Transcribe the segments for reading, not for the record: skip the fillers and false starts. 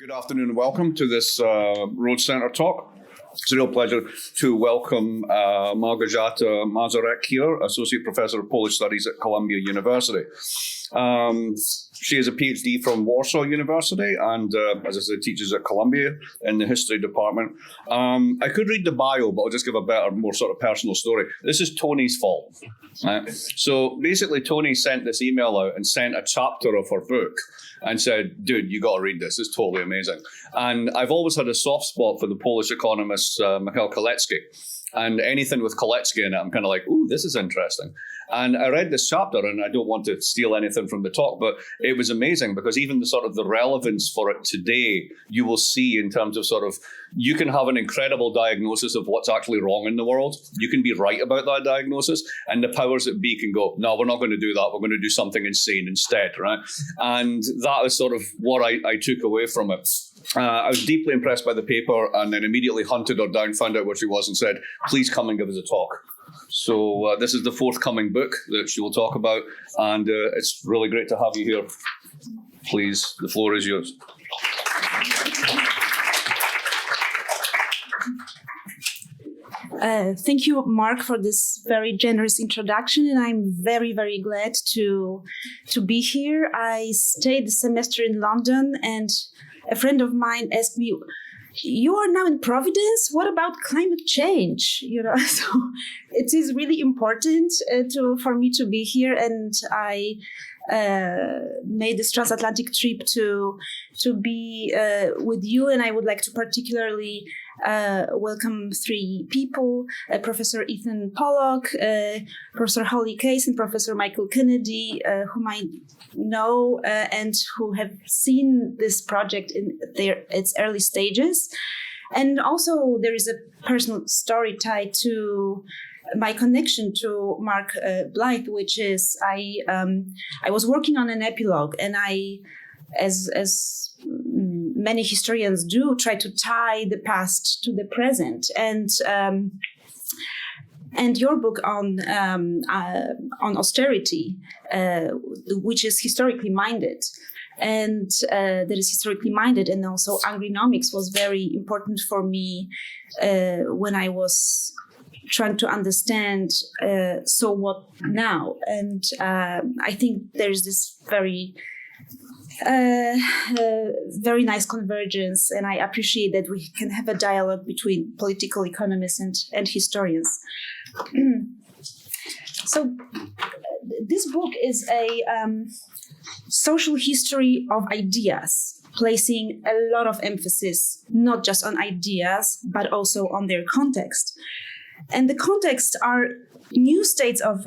Good afternoon and welcome to this Road Centre talk. It's a real pleasure to welcome Małgorzata Mazurek here, Associate Professor of Polish Studies at Columbia University. She is a PhD from Warsaw University and, as I said, teaches at Columbia in the history department. I could read the bio, but I'll just give a better, more sort of personal story. This is Tony's fault. So basically, Tony sent this email out and sent a chapter of her book and said, dude, you got to read this. It's totally amazing. And I've always had a soft spot for the Polish economist Michał Kalecki. And anything with Kalecki in it, I'm kind of like, ooh, this is interesting. And I read this chapter, and I don't want to steal anything from the talk, but it was amazing because even the sort of the relevance for it today, you will see in terms of sort of, you can have an incredible diagnosis of what's actually wrong in the world. You can be right about that diagnosis, and the powers that be can go, no, we're not going to do that. We're going to do something insane instead, right? And that is sort of what I took away from it. I was deeply impressed by the paper and then immediately hunted her down, found out where she was and said, please come and give us a talk. So this is the forthcoming book that she will talk about, and it's really great to have you here. Please, the floor is yours. Thank you, Mark, for this very generous introduction, and I'm very, very glad to be here. I stayed the semester in London, and a friend of mine asked me, you are now in Providence? What about climate change? So it is really important for me to be here, and I made this transatlantic trip to be with you, and I would like to particularly welcome three people: Professor Ethan Pollock, Professor Holly Case, and Professor Michael Kennedy, whom I know and who have seen this project in its early stages. And also there is a personal story tied to my connection to Mark Blyth, which is I was working on an epilogue, and I, as many historians do, try to tie the past to the present. And your book on austerity, which is historically minded, and and also Angrynomics was very important for me when I was trying to understand so what now. And I think there's this very nice convergence, and I appreciate that we can have a dialogue between political economists and historians. So this book is a social history of ideas, placing a lot of emphasis not just on ideas, but also on their context. And the context are new states of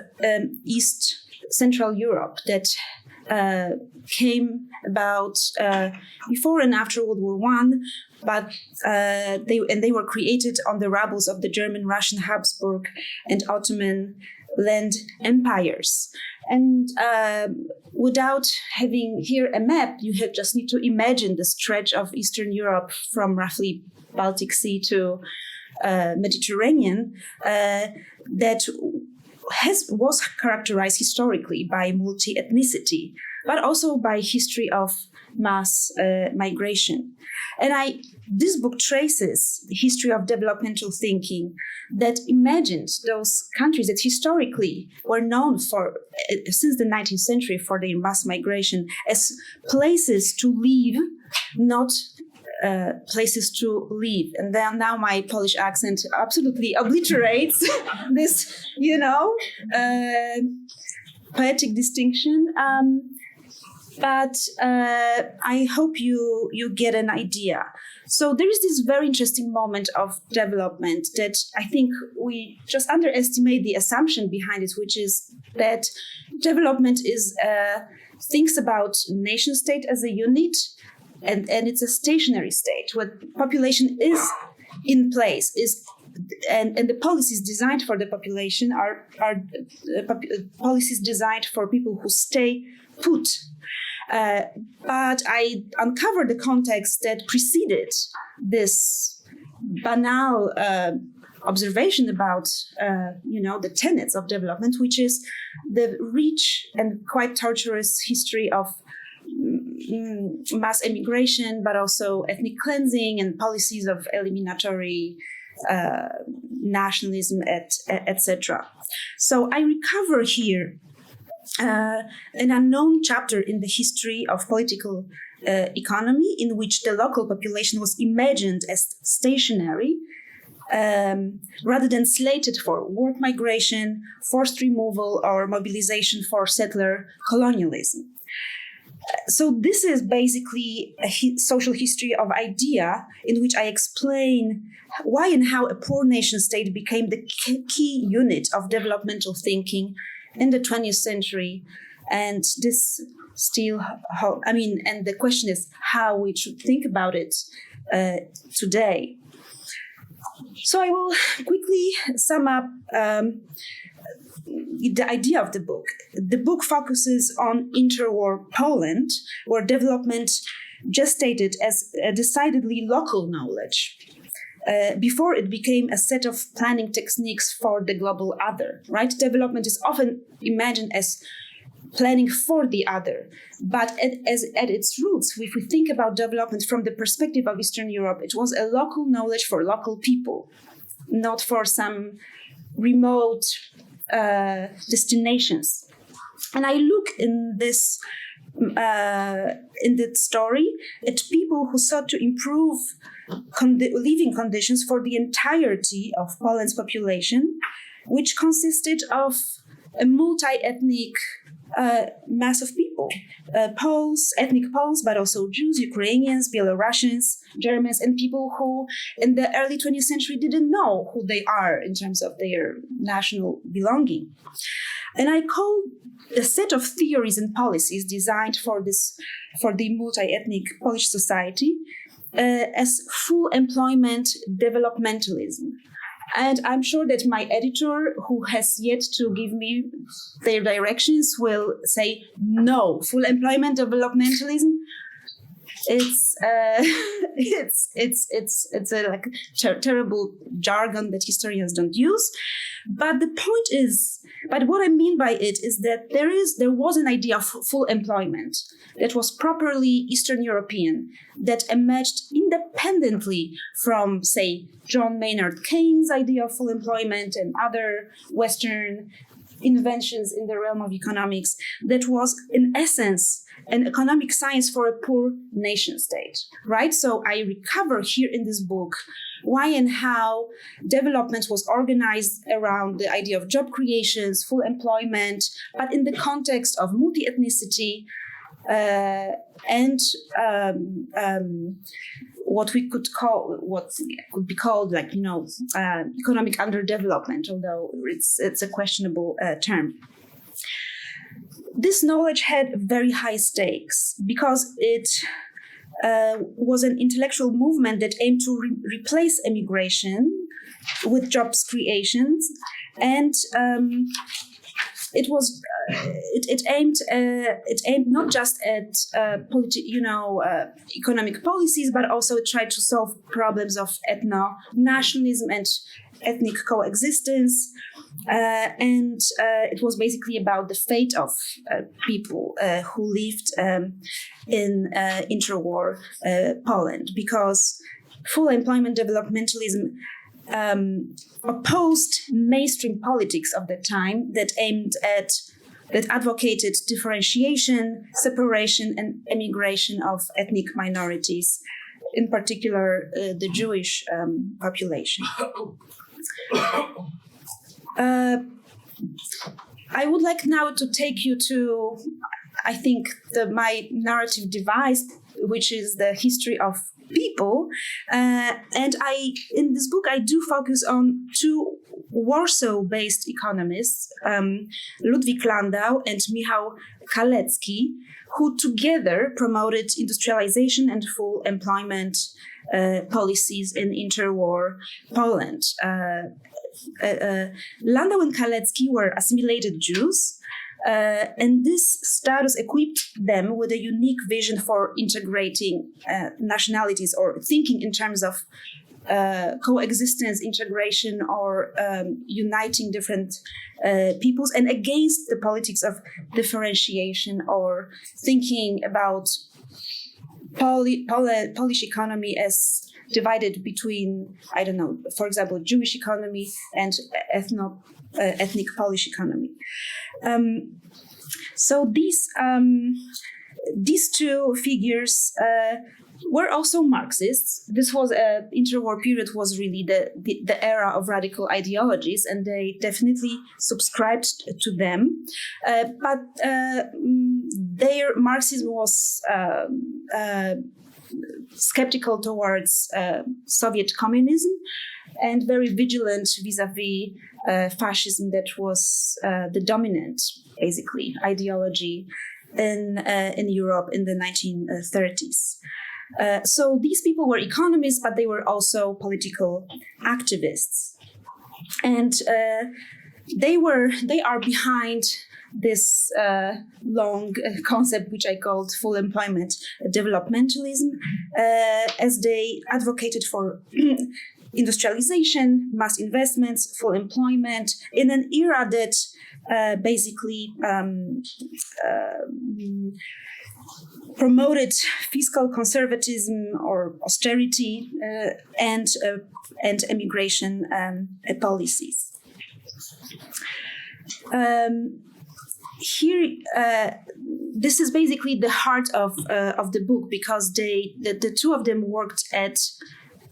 East Central Europe that came about before and after World War I, but they were created on the rubble of the German, Russian, Habsburg, and Ottoman land empires. And without having here a map, you just need to imagine the stretch of Eastern Europe from roughly Baltic Sea to Mediterranean that was characterized historically by multi-ethnicity, but also by history of mass migration. And this book traces the history of developmental thinking that imagined those countries that historically were known for, since the 19th century, for their mass migration as places to live, not places to live. And then now my Polish accent absolutely obliterates this, poetic distinction. But I hope you get an idea. So there is this very interesting moment of development that I think we just underestimate the assumption behind it, which is that development thinks about nation state as a unit, and it's a stationary state where population is in place, and the policies designed for the population are policies designed for people who stay put. But I uncovered the context that preceded this banal observation about, the tenets of development, which is the rich and quite torturous history of mass immigration, but also ethnic cleansing and policies of eliminatory nationalism, etc. So I recover here an unknown chapter in the history of political economy, in which the local population was imagined as stationary rather than slated for work migration, forced removal, or mobilization for settler colonialism. So this is basically a social history of idea, in which I explain why and how a poor nation state became the key unit of developmental thinking in the 20th century. And this still, and the question is how we should think about it today. So I will quickly sum up the idea of the book. The book focuses on interwar Poland, where development gestated as a decidedly local knowledge before it became a set of planning techniques for the global other, right? Development is often imagined as planning for the other, but at its roots, if we think about development from the perspective of Eastern Europe, it was a local knowledge for local people, not for some remote destinations. And I look in this story at people who sought to improve living conditions for the entirety of Poland's population, which consisted of a multi-ethnic mass of people, Poles, ethnic Poles, but also Jews, Ukrainians, Belarusians, Germans, and people who in the early 20th century didn't know who they are in terms of their national belonging. And I call a set of theories and policies designed for the multi-ethnic Polish society as full employment developmentalism. And I'm sure that my editor, who has yet to give me their directions, will say, no, full employment developmentalism. It's a terrible jargon that historians don't use. But the point is, but what I mean by it is that there was an idea of full employment that was properly Eastern European, that emerged independently from, say, John Maynard Keynes' idea of full employment and other Western inventions in the realm of economics, that was, in essence, an economic science for a poor nation state, right? So I recover here in this book why and how development was organized around the idea of job creations, full employment, but in the context of multi-ethnicity and what could be called economic underdevelopment, although it's a questionable term. This knowledge had very high stakes because it was an intellectual movement that aimed to replace immigration with jobs creations, and it aimed not just at economic policies, but also tried to solve problems of ethno-nationalism and ethnic coexistence. And it was basically about the fate of people who lived in interwar Poland, because full employment developmentalism opposed mainstream politics of the time that advocated differentiation, separation, and emigration of ethnic minorities, in particular the Jewish population. I would like now to take you to, I think, my narrative device, which is the history of people. And in this book, I do focus on two Warsaw-based economists, Ludwik Landau and Michał Kalecki, who together promoted industrialization and full employment policies in interwar Poland. Landau and Kalecki were assimilated Jews, and this status equipped them with a unique vision for integrating nationalities, or thinking in terms of coexistence, integration, or uniting different peoples, and against the politics of differentiation, or thinking about Polish economy as divided between, I don't know, for example, Jewish economy and ethnic Polish economy. So these two figures were also Marxists. This was interwar period was really the era of radical ideologies, and they definitely subscribed to them. But their Marxism was skeptical towards Soviet communism and very vigilant vis-a-vis fascism that was the dominant, basically, ideology in Europe in the 1930s. So these people were economists, but they were also political activists, and they are behind this long concept, which I called full employment developmentalism, as they advocated for industrialization, mass investments, full employment in an era that basically promoted fiscal conservatism or austerity and immigration policies. Here, this is basically the heart of the book, because the two of them worked at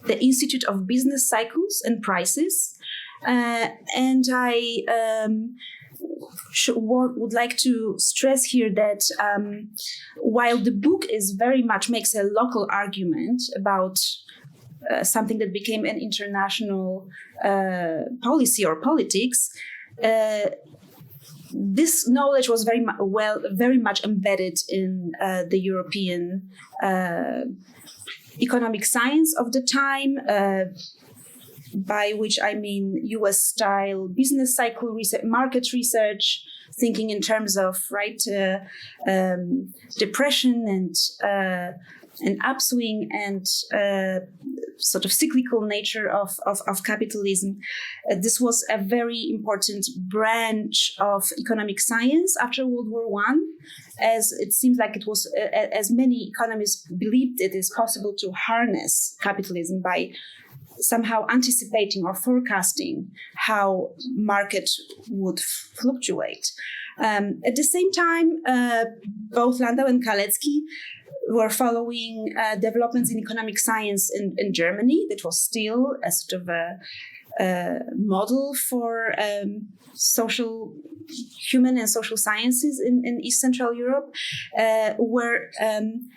the Institute of Business Cycles and Prices, and I would like to stress here that while the book is very much makes a local argument about something that became an international policy or politics, this knowledge was very much embedded in the European economic science of the time, by which I mean US-style business cycle research, market research, thinking in terms of depression and upswing and sort of cyclical nature of capitalism. This was a very important branch of economic science after World War I, as it seems like it was, as many economists believed it is possible to harness capitalism by somehow anticipating or forecasting how market would fluctuate. At the same time, both Landau and Kalecki were following developments in economic science in Germany. That was still a sort of a model for human and social sciences in East Central Europe, where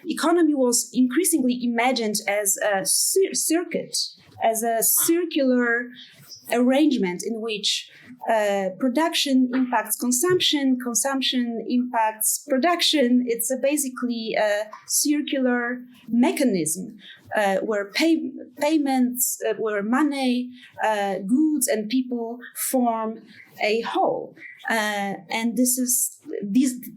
economy was increasingly imagined as a circuit, as a circular arrangement in which production impacts consumption, consumption impacts production. It's basically a circular mechanism where payments, where money, goods, and people form a whole. And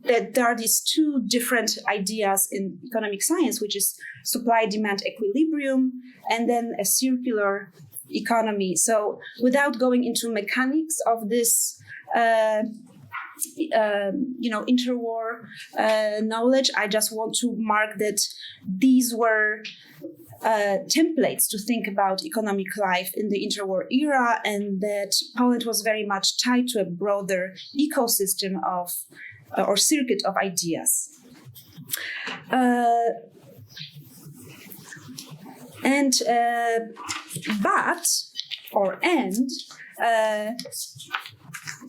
there are these two different ideas in economic science, which is supply-demand equilibrium, and then a circular economy. So without going into mechanics of this interwar knowledge, I just want to mark that these were templates to think about economic life in the interwar era, and that Poland was very much tied to a broader ecosystem of or circuit of ideas.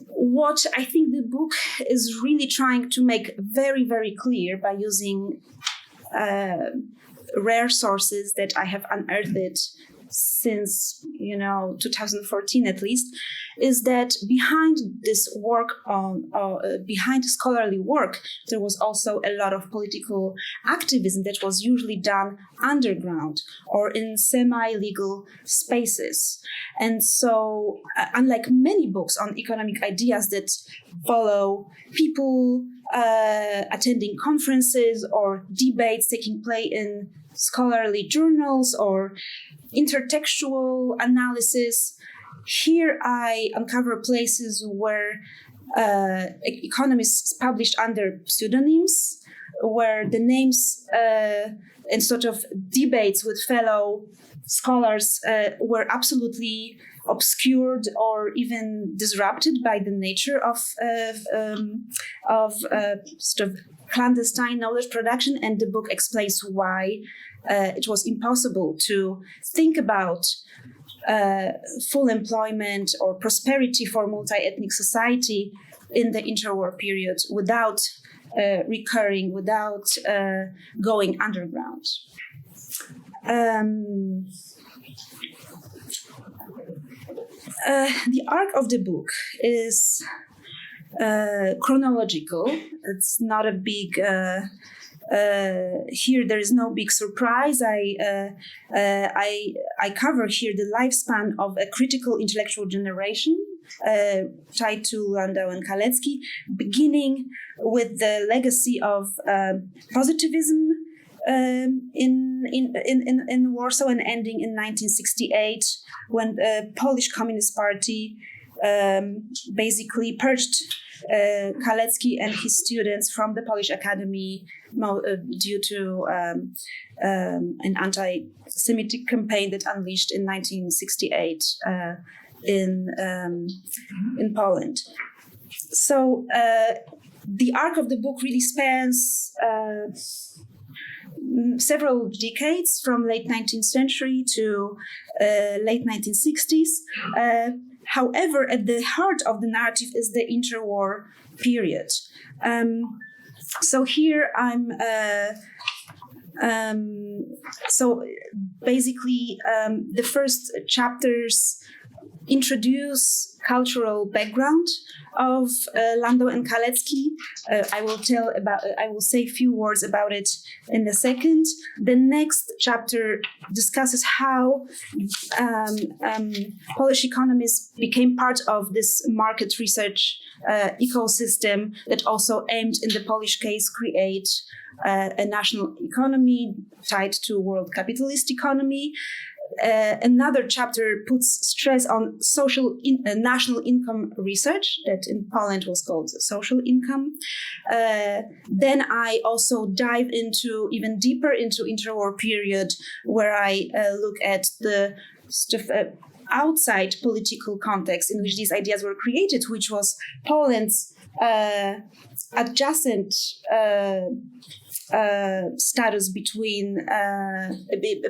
What I think the book is really trying to make very, very clear by using rare sources that I have unearthed since 2014 at least, is that behind this work, behind scholarly work, there was also a lot of political activism that was usually done underground or in semi-legal spaces. And so, unlike many books on economic ideas that follow people attending conferences or debates taking place in scholarly journals or intertextual analysis, here I uncover places where economists published under pseudonyms, where the names and sort of debates with fellow scholars were absolutely obscured or even disrupted by the nature of sort of clandestine knowledge production, and the book explains why it was impossible to think about full employment or prosperity for multi-ethnic society in the interwar period without without going underground. The arc of the book is chronological. It's not a big. Here there is no big surprise. I cover here the lifespan of a critical intellectual generation tied to Landau and Kalecki, beginning with the legacy of positivism in Warsaw and ending in 1968 when the Polish Communist Party basically purged Kalecki and his students from the Polish Academy due to an anti-Semitic campaign that unleashed in 1968 in Poland. So the arc of the book really spans several decades, from late 19th century to late 1960s. However, at the heart of the narrative is the interwar period. So here I'm. So basically, the first chapters introduce cultural background of Landau and Kalecki. I will say a few words about it in a second. The next chapter discusses how Polish economists became part of this market research ecosystem that also aimed, in the Polish case, create a national economy tied to world capitalist economy. Another chapter puts stress on national income research that in Poland was called social income. Then I also dive even deeper into interwar period, where I look at the stuff outside political context in which these ideas were created, which was Poland's adjacent status between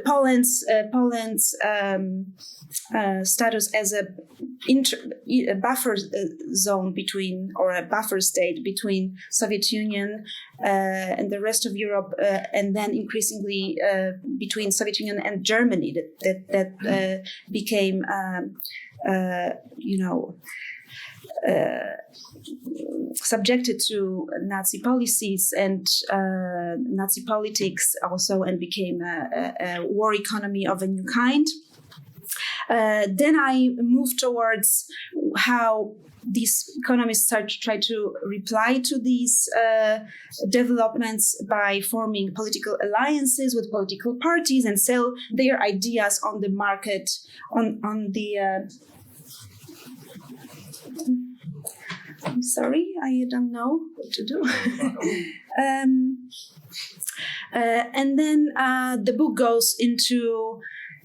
Poland's status as a buffer zone between, or a buffer state between Soviet Union and the rest of Europe, and then increasingly between Soviet Union and Germany that became subjected to Nazi policies and Nazi politics also, and became a war economy of a new kind. Then I move towards how these economists try to reply to these developments by forming political alliances with political parties and sell their ideas on the market, on the I'm sorry, I don't know what to do. And then the book goes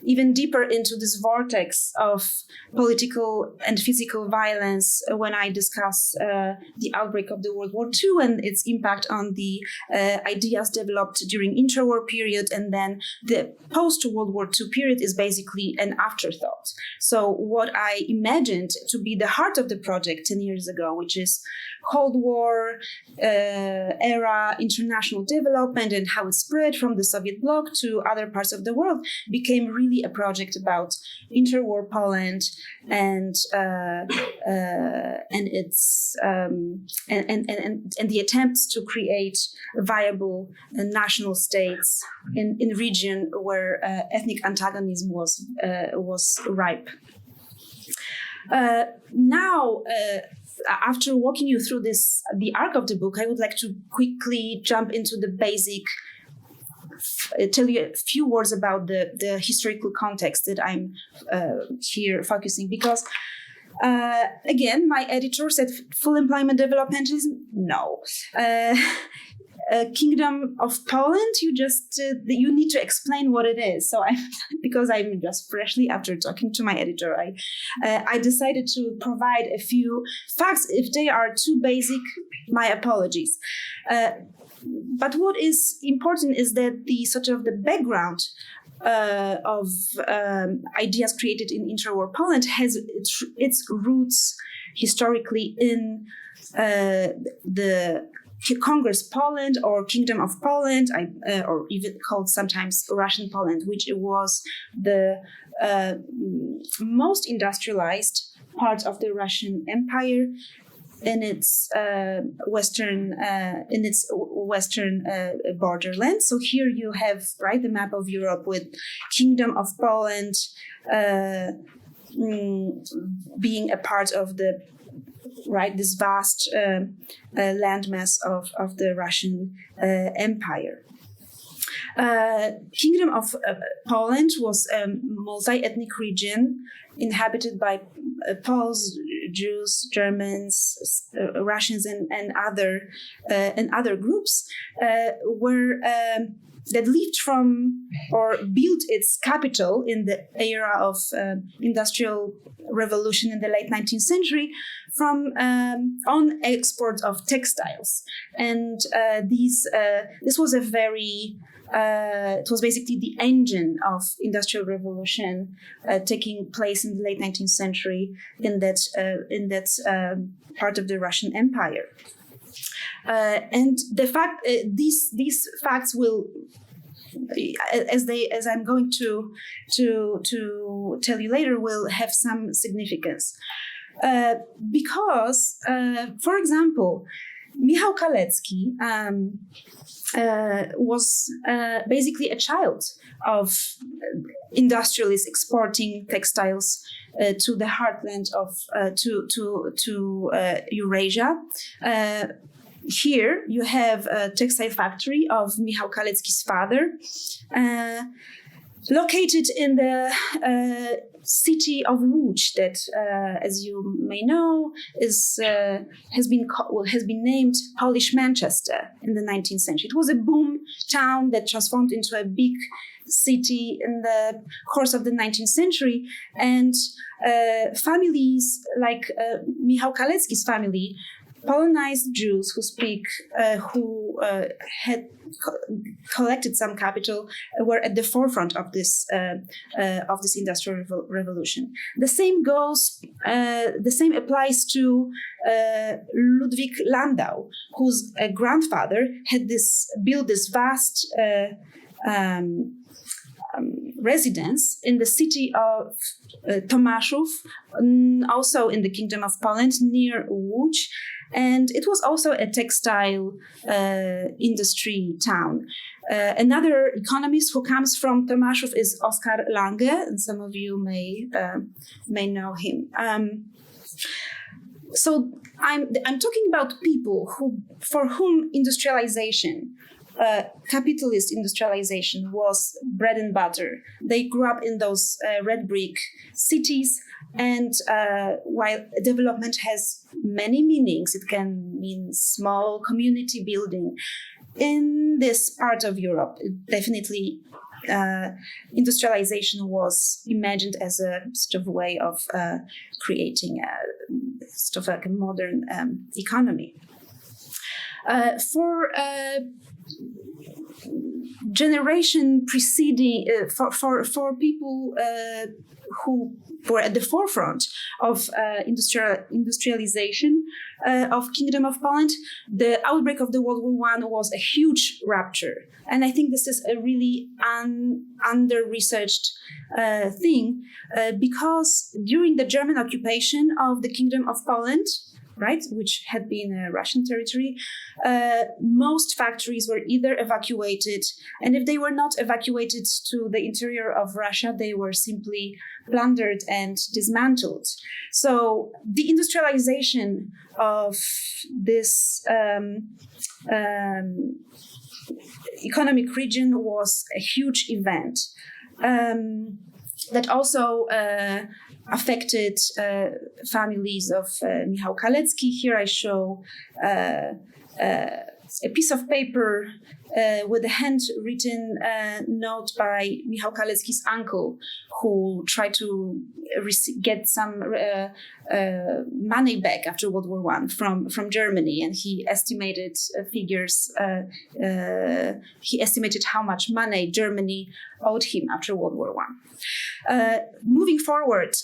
even deeper into this vortex of political and physical violence when I discuss the outbreak of the World War II and its impact on the ideas developed during interwar period. And then the post-World War II period is basically an afterthought. So what I imagined to be the heart of the project 10 years ago, which is Cold War era international development and how it spread from the Soviet bloc to other parts of the world, became really a project about interwar Poland and its and the attempts to create viable national states in region where ethnic antagonism was ripe. Now, after walking you through the arc of the book, I would like to quickly jump into the basic. Tell you a few words about the historical context that I'm here focusing, because again, my editor said full employment developmentalism. No. Kingdom of Poland, you need to explain what it is. So because I'm just freshly after talking to my editor, I decided to provide a few facts. If they are too basic, my apologies. But what is important is that the background of ideas created in interwar Poland has its roots historically in the Congress Poland or Kingdom of Poland, or even called sometimes Russian Poland, which was the most industrialized part of the Russian Empire in its western borderland. So here you have the map of Europe with Kingdom of Poland being a part of this vast landmass of the Russian Empire. Kingdom of Poland was a multi-ethnic region inhabited by Poles, Jews, Germans, Russians, and other groups that lived from or built its capital in the era of industrial revolution in the late 19th century from on export of textiles. And this was it was basically the engine of industrial revolution taking place in the late 19th century in that part of the Russian Empire. And the fact these facts will, as I'm going to tell you later, will have some significance because, for example, Michał Kalecki was basically a child of industrialists exporting textiles to the heartland of to Eurasia. Here you have a textile factory of Michał Kalecki's father, located in the city of Łódź, that, as you may know, has been named Polish Manchester in the 19th century. It was a boom town that transformed into a big city in the course of the 19th century, and families like Michał Kalecki's family, Polonized Jews who had collected some capital, were at the forefront of this industrial revolution. The same applies to Ludwig Landau, whose grandfather had built this vast residence in the city of Tomaszów, also in the Kingdom of Poland, near Łódź. And it was also a textile industry town. Another economist who comes from Tomaszów is Oskar Lange, and some of you may know him. So I'm talking about people for whom industrialization, capitalist industrialization, was bread and butter. They grew up in those red brick cities, and while development has many meanings, it can mean small community building. In this part of Europe, definitely industrialization was imagined as a sort of way of creating sort of like a modern economy. For generation preceding, for people who were at the forefront of industrialization of Kingdom of Poland, the outbreak of the World War I was a huge rupture. And I think this is a really under-researched thing because during the German occupation of the Kingdom of Poland, which had been a Russian territory, most factories were either evacuated, and if they were not evacuated to the interior of Russia, they were simply plundered and dismantled. So the industrialization of this economic region was a huge event that also affected families of Michał Kalecki. Here I show a piece of paper with a handwritten note by Michał Kalecki's uncle, who tried to get some money back after World War I from Germany, and he estimated figures. He estimated how much money Germany owed him after World War I. Moving forward,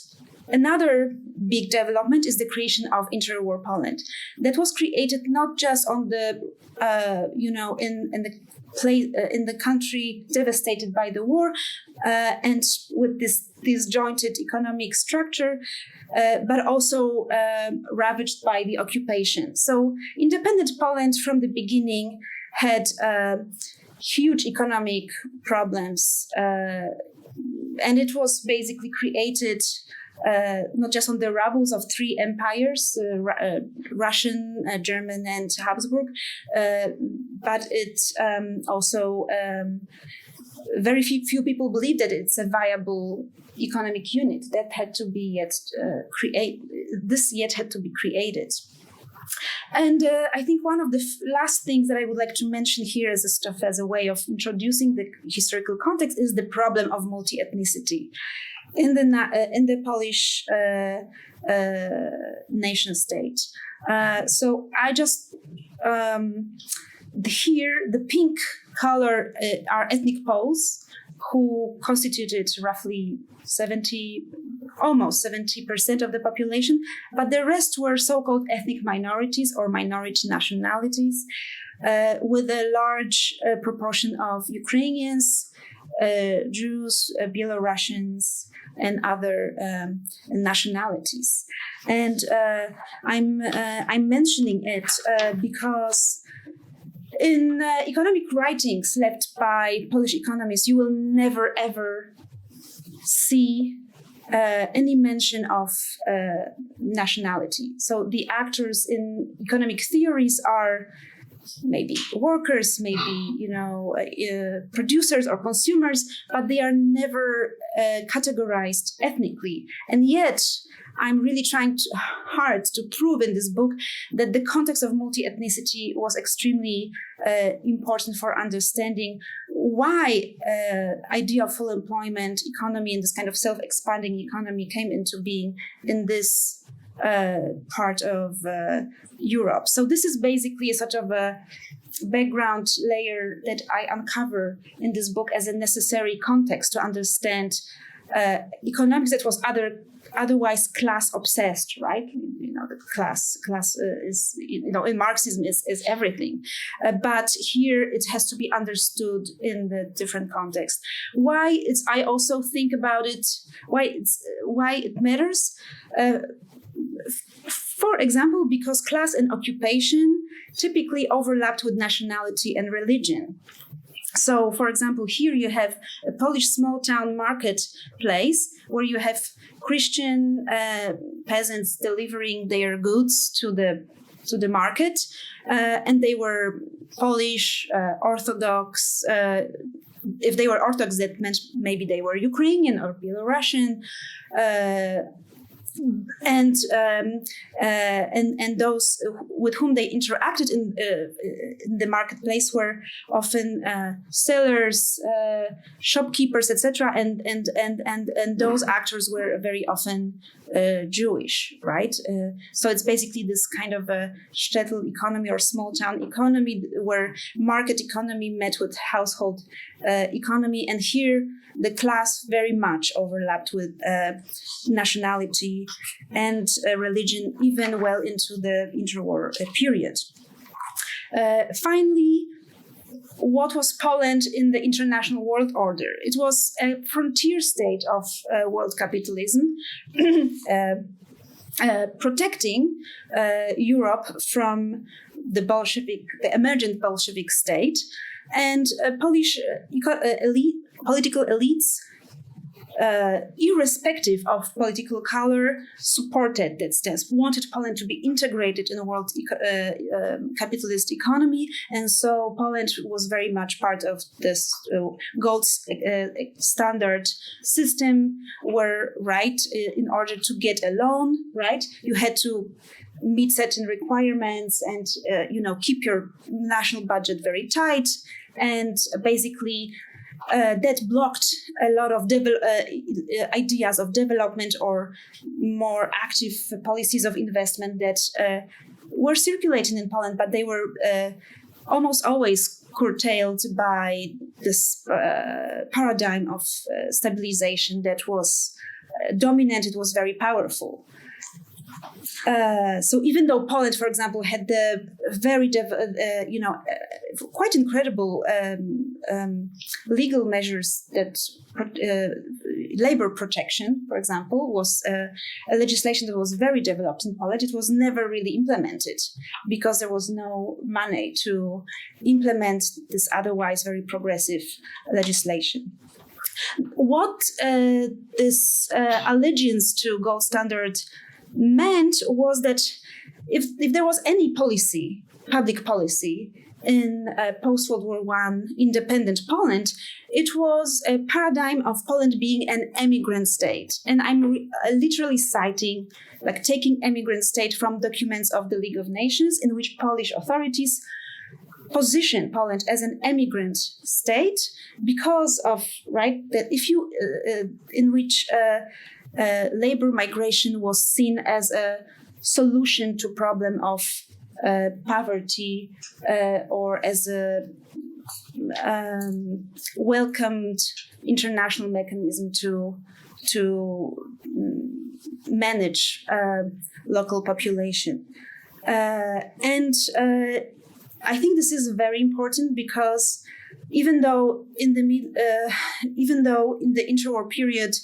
another big development is the creation of interwar Poland. That was created not just on the, in the country devastated by the war, and with this disjointed economic structure, but also ravaged by the occupation. So independent Poland from the beginning had huge economic problems, and it was basically created not just on the rubbles of three empires, Russian, German, and Habsburg, but it also very few people believe that it's a viable economic unit that had to be yet had to be created. And I think one of the last things that I would like to mention here as a way of introducing the historical context is the problem of multi-ethnicity in the Polish nation state. So I just here the pink color are ethnic Poles, who constituted roughly almost 70% of the population, but the rest were so-called ethnic minorities or minority nationalities, with a large proportion of Ukrainians, Jews, Belarusians, and other nationalities. And I'm mentioning it because in economic writings left by Polish economists, you will never ever see any mention of nationality. So the actors in economic theories are maybe workers, maybe producers or consumers, but they are never categorized ethnically. And yet, I'm really trying hard to prove in this book that the context of multi-ethnicity was extremely important for understanding why idea of full employment economy and this kind of self-expanding economy came into being in this part of Europe. So this is basically a sort of a background layer that I uncover in this book as a necessary context to understand economics that was otherwise class obsessed, right? The class is, in Marxism is everything. But here it has to be understood in the different context. I also think about it, why it matters. For example, because class and occupation typically overlapped with nationality and religion. So, for example, here you have a Polish small-town marketplace where you have Christian peasants delivering their goods to the market, and they were Polish, Orthodox. If they were Orthodox, that meant maybe they were Ukrainian or Belarusian. And those with whom they interacted in the marketplace were often sellers, shopkeepers, etc. And those actors were very often Jewish, right? So it's basically this kind of a shtetl economy or small town economy where market economy met with household economy, and here the class very much overlapped with nationality and religion, even well into the interwar period. Finally, what was Poland in the international world order? It was a frontier state of world capitalism, protecting Europe from the emergent Bolshevik state, and Polish political elites irrespective of political color, supported that stance, wanted Poland to be integrated in a world capitalist economy. And so Poland was very much part of this gold standard system where, right, in order to get a loan, right, you had to meet certain requirements and, keep your national budget very tight. And basically, that blocked a lot of ideas of development or more active policies of investment that were circulating in Poland, but they were almost always curtailed by this paradigm of stabilization that was dominant. It was very powerful. So even though Poland, for example, had the very, quite incredible legal measures that labor protection, for example, was a legislation that was very developed in Poland, it was never really implemented because there was no money to implement this otherwise very progressive legislation. What this allegiance to gold standard meant was that if there was any policy, public policy, in post-World War I independent Poland, it was a paradigm of Poland being an emigrant state. And I'm literally citing, taking emigrant state from documents of the League of Nations, in which Polish authorities position Poland as an emigrant state because of, that if you, in which labor migration was seen as a solution to problem of poverty or as a welcomed international mechanism to manage local population. And I think this is very important because even though in the interwar period,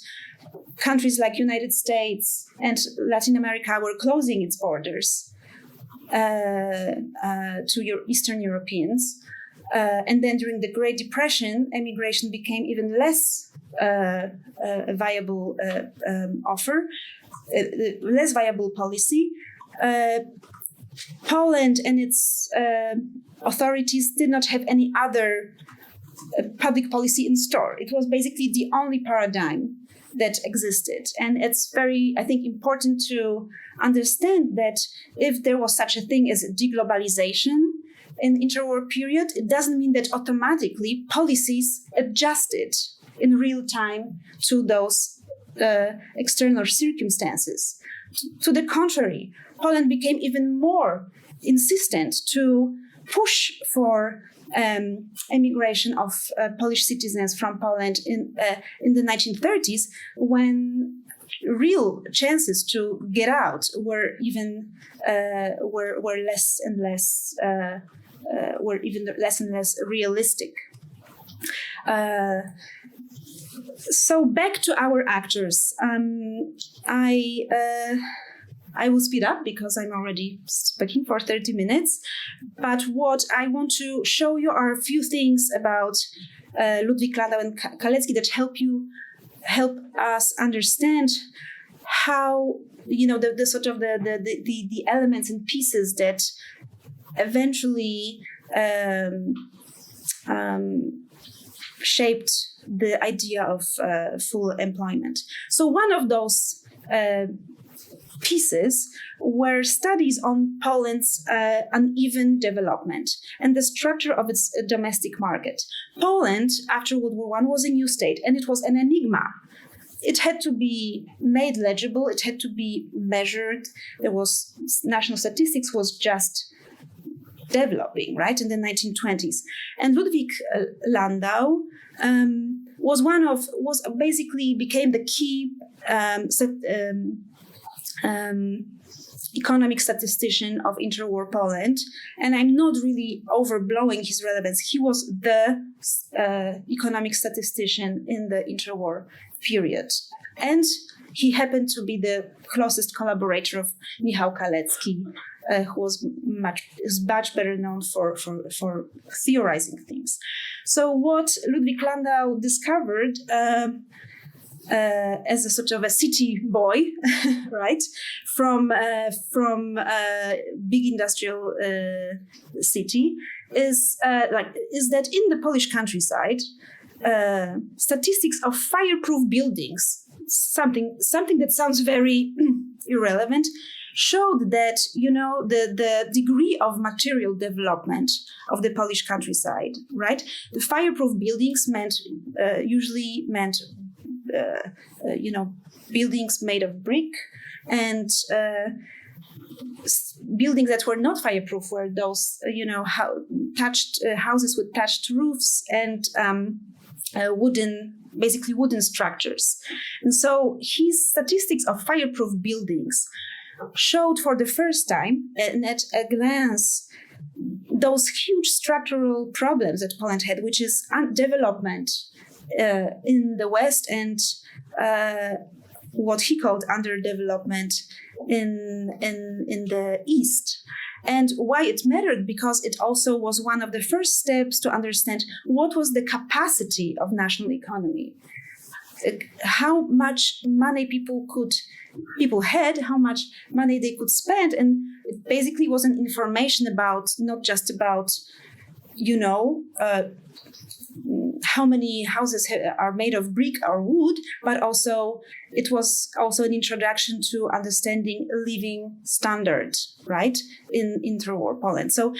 countries like United States and Latin America were closing its borders to Eastern Europeans. And then during the Great Depression, emigration became even less a viable offer, less viable policy. Poland and its authorities did not have any other public policy in store. It was basically the only paradigm that existed. And it's very, I think, important to understand that if there was such a thing as deglobalization in interwar period, it doesn't mean that automatically policies adjusted in real time to those external circumstances. To the contrary, Poland became even more insistent to push for emigration of Polish citizens from Poland in the 1930s, when real chances to get out were even were less and less realistic. So back to our actors. I will speed up because I'm already speaking for 30 minutes. But what I want to show you are a few things about Ludwik Landau and Kalecki that help us understand how, the sort of the elements and pieces that eventually shaped the idea of full employment. So one of those pieces were studies on Poland's uneven development and the structure of its domestic market. Poland, after World War I, was a new state, and it was an enigma. It had to be made legible, it had to be measured. National statistics was just developing, right, in the 1920s. And Ludwik Landau became the key economic statistician of interwar Poland, and I'm not really overblowing his relevance. He was the economic statistician in the interwar period, and he happened to be the closest collaborator of Michał Kalecki, who is much better known for theorizing things. So what Ludwik Landau discovered as a sort of a city boy, right, from big industrial city, is that in the Polish countryside, statistics of fireproof buildings, something that sounds very irrelevant, showed that the degree of material development of the Polish countryside, right? The fireproof buildings usually meant buildings made of brick, and buildings that were not fireproof were those houses with thatched roofs and wooden structures. And so his statistics of fireproof buildings showed for the first time, and at a glance, those huge structural problems that Poland had, which is development in the West and what he called underdevelopment in the East. And why it mattered, because it also was one of the first steps to understand what was the capacity of national economy, how much money people had, how much money they could spend. And it basically was an information about, not just about, how many houses are made of brick or wood, but also it was also an introduction to understanding living standard, right, in interwar Poland. So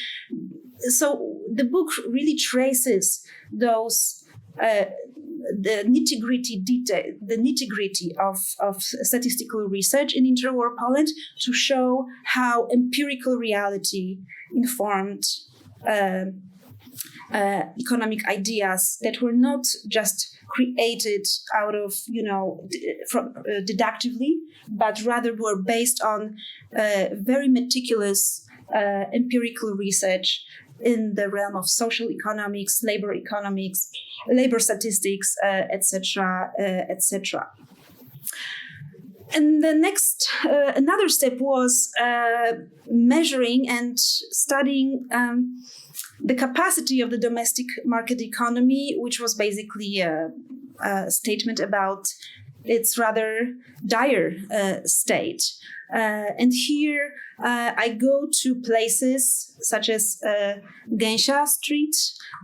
the book really traces those the nitty-gritty of statistical research in interwar Poland to show how empirical reality informed economic ideas that were not just created out of, deductively, but rather were based on very meticulous empirical research in the realm of social economics, labor statistics, etc., etc. And the next, another step was measuring and studying the capacity of the domestic market economy, which was basically a statement about its rather dire state. And here I go to places such as Gęsia Street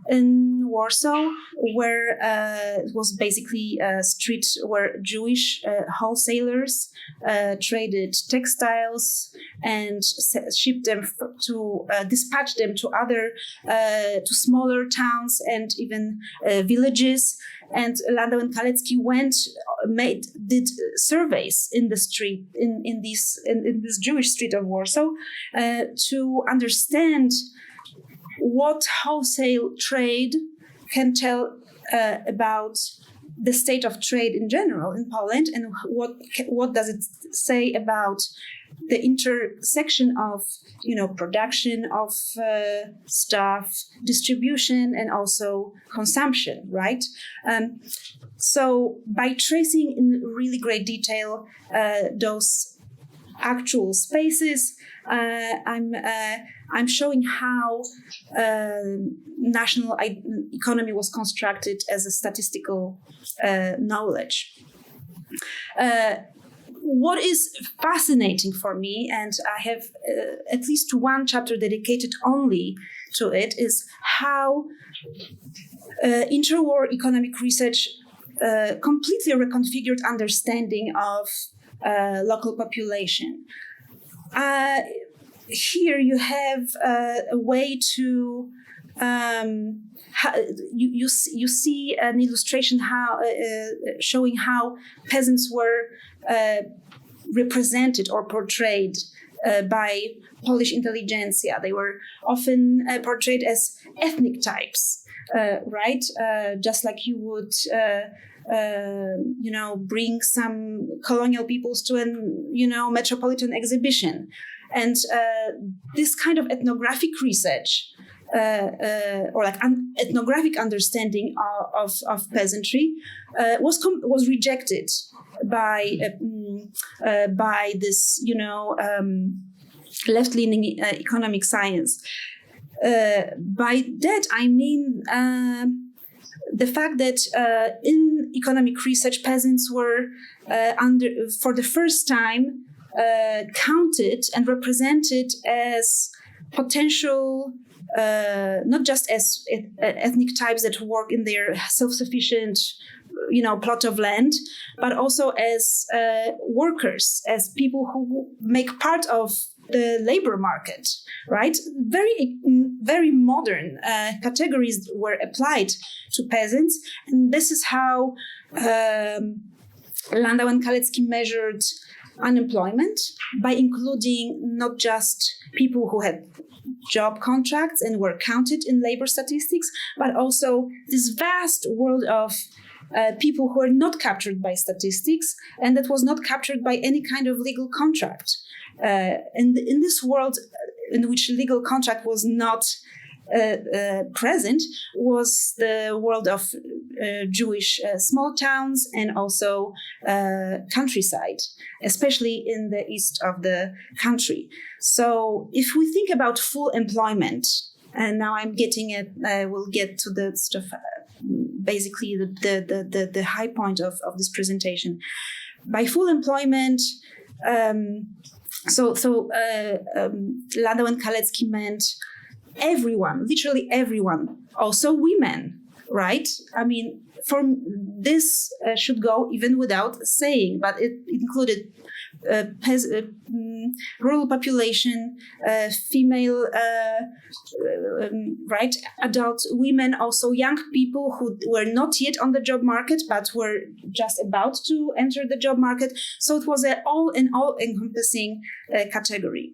in Warsaw, where it was basically a street where Jewish wholesalers traded textiles and shipped them dispatched them to to smaller towns and even villages. And Landau and Kalecki did surveys in the street, in this Jewish street of Warsaw, to understand what wholesale trade can tell about the state of trade in general in Poland, and what does it say about the intersection of production of stuff, distribution, and also consumption, right? So by tracing in really great detail those actual spaces, I'm showing how national economy was constructed as a statistical knowledge. What is fascinating for me, and I have at least one chapter dedicated only to it, is how interwar economic research completely reconfigured understanding of local population. Here you have a way to you see an illustration showing how peasants were represented or portrayed by Polish intelligentsia. They were often portrayed as ethnic types, right? Just like you would bring some colonial peoples to an metropolitan exhibition. And this kind of ethnographic research ethnographic understanding of peasantry was rejected by this left-leaning economic science. By that I mean the fact that in economic research, peasants were for the first time counted and represented as potential, not just as ethnic types that work in their self-sufficient, plot of land, but also as workers, as people who make part of the labor market, right? Very, very modern categories were applied to peasants, and this is how Landau and Kalecki measured unemployment, by including not just people who had job contracts and were counted in labor statistics, but also this vast world of people who are not captured by statistics and that was not captured by any kind of legal contract. And in this world in which legal contract was not present was the world of Jewish small towns and also countryside, especially in the east of the country. So if we think about full employment, and now I'm getting it, I will get to the stuff, basically the high point of this presentation. By full employment, Landau and Kalecki meant everyone, literally everyone, also women, right? I mean, this should go even without saying, but it included rural population, female, right, adult women, also young people who were not yet on the job market, but were just about to enter the job market. So it was an all-encompassing category.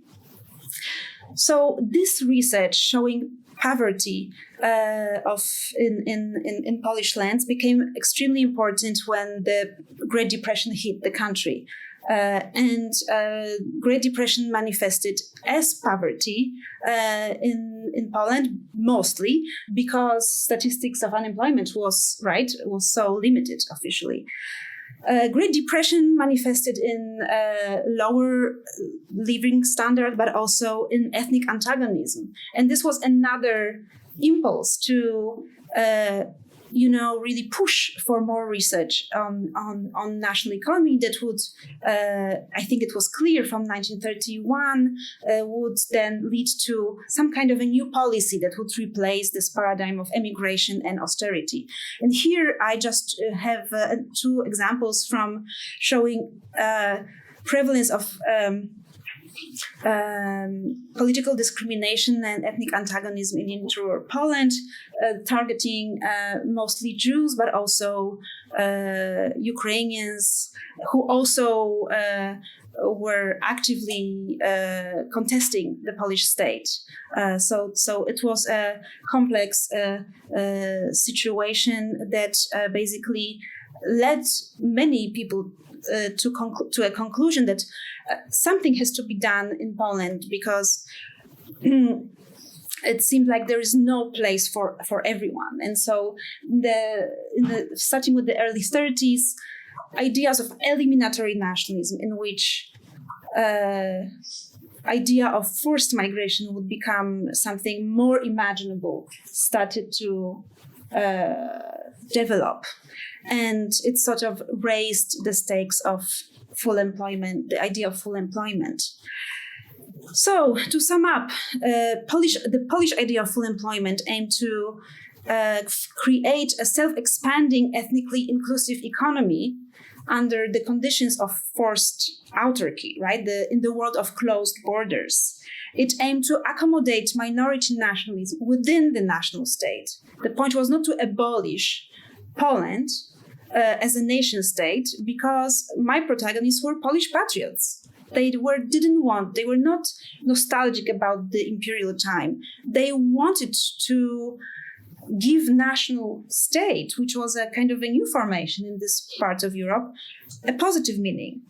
So this research showing poverty in Polish lands became extremely important when the Great Depression hit the country. And Great Depression manifested as poverty in Poland, mostly because statistics of unemployment was so limited officially. Great Depression manifested in lower living standard, but also in ethnic antagonism. And this was another impulse to really push for more research on national economy that would, I think it was clear from 1931, would then lead to some kind of a new policy that would replace this paradigm of emigration and austerity. And here I just have two examples from showing prevalence of political discrimination and ethnic antagonism in rural Poland, targeting mostly Jews, but also Ukrainians who also were actively contesting the Polish state. So it was a complex situation that basically led many people to a conclusion that something has to be done in Poland because it seemed like there is no place for everyone. And so starting with the early 30s, ideas of eliminatory nationalism in which idea of forced migration would become something more imaginable started to develop. And it sort of raised the stakes of full employment, the idea of full employment. So to sum up, the Polish idea of full employment aimed to create a self-expanding, ethnically inclusive economy under the conditions of forced autarky, right? In the world of closed borders. It aimed to accommodate minority nationalism within the national state. The point was not to abolish Poland as a nation state, because my protagonists were Polish patriots. They were not nostalgic about the imperial time. They wanted to give national state, which was a kind of a new formation in this part of Europe, a positive meaning.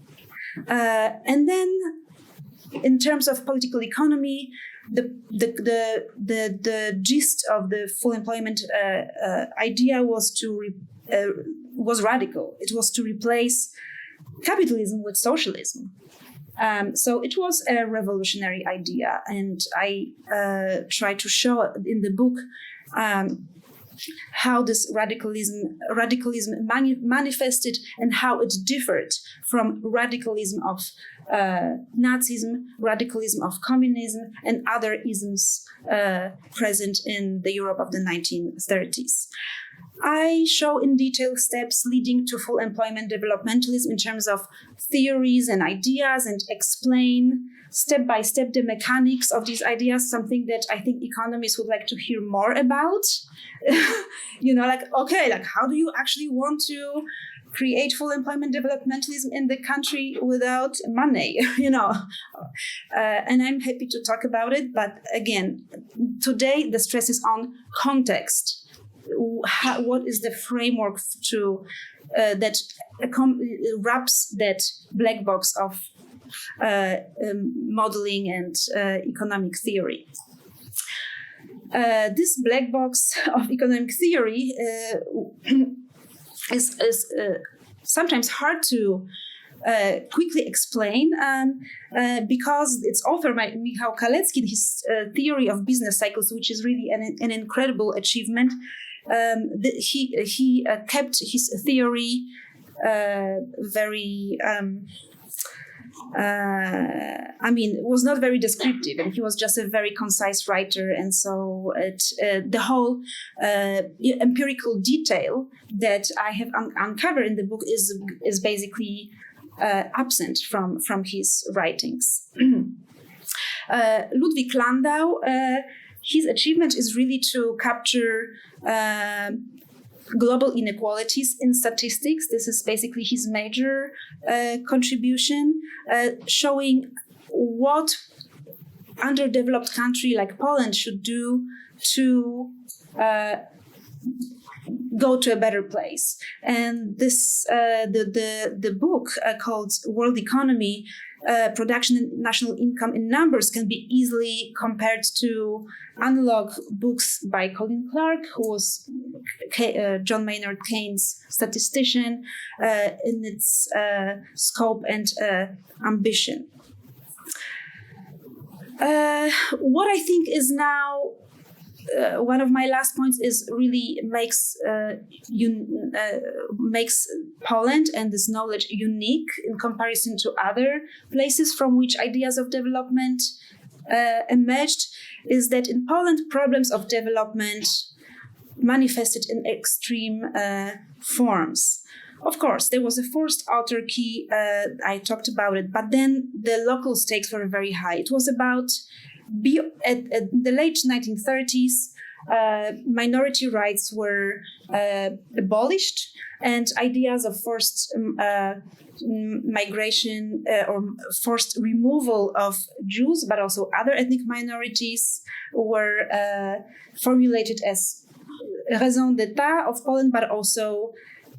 And then, in terms of political economy, the gist of the full employment idea was radical. It was to replace capitalism with socialism. So it was a revolutionary idea, and I try to show in the book how this radicalism manifested and how it differed from radicalism of Nazism, radicalism of communism, and other isms present in the Europe of the 1930s. I show in detail steps leading to full employment developmentalism in terms of theories and ideas, and explain step by step the mechanics of these ideas, something that I think economists would like to hear more about. How do you actually want to create full employment developmentalism in the country without money, and I'm happy to talk about it. But again, today the stress is on context. What is the framework to that wraps that black box of modeling and economic theory? This black box of economic theory is sometimes hard to quickly explain because its author, Michał Kalecki, in his theory of business cycles, which is really an incredible achievement, he kept his theory very was not very descriptive, and he was just a very concise writer. And so the whole empirical detail that I have uncovered in the book is basically absent from his writings. Ludwig Landau, his achievement is really to capture global inequalities in statistics. This is basically his major contribution, showing what underdeveloped country like Poland should do to go to a better place. And this the book called World Economy, Production and National Income in Numbers, can be easily compared to analog books by Colin Clark, who was John Maynard Keynes' statistician, in its scope and ambition. What I think is now one of my last points is really makes Poland and this knowledge unique in comparison to other places from which ideas of development emerged, is that in Poland, problems of development manifested in extreme forms. Of course, there was a forced autarky, I talked about it, but then the local stakes were very high. It was about at the late 1930s, minority rights were abolished, and ideas of forced migration or forced removal of Jews, but also other ethnic minorities, were formulated as raison d'etat of Poland, but also,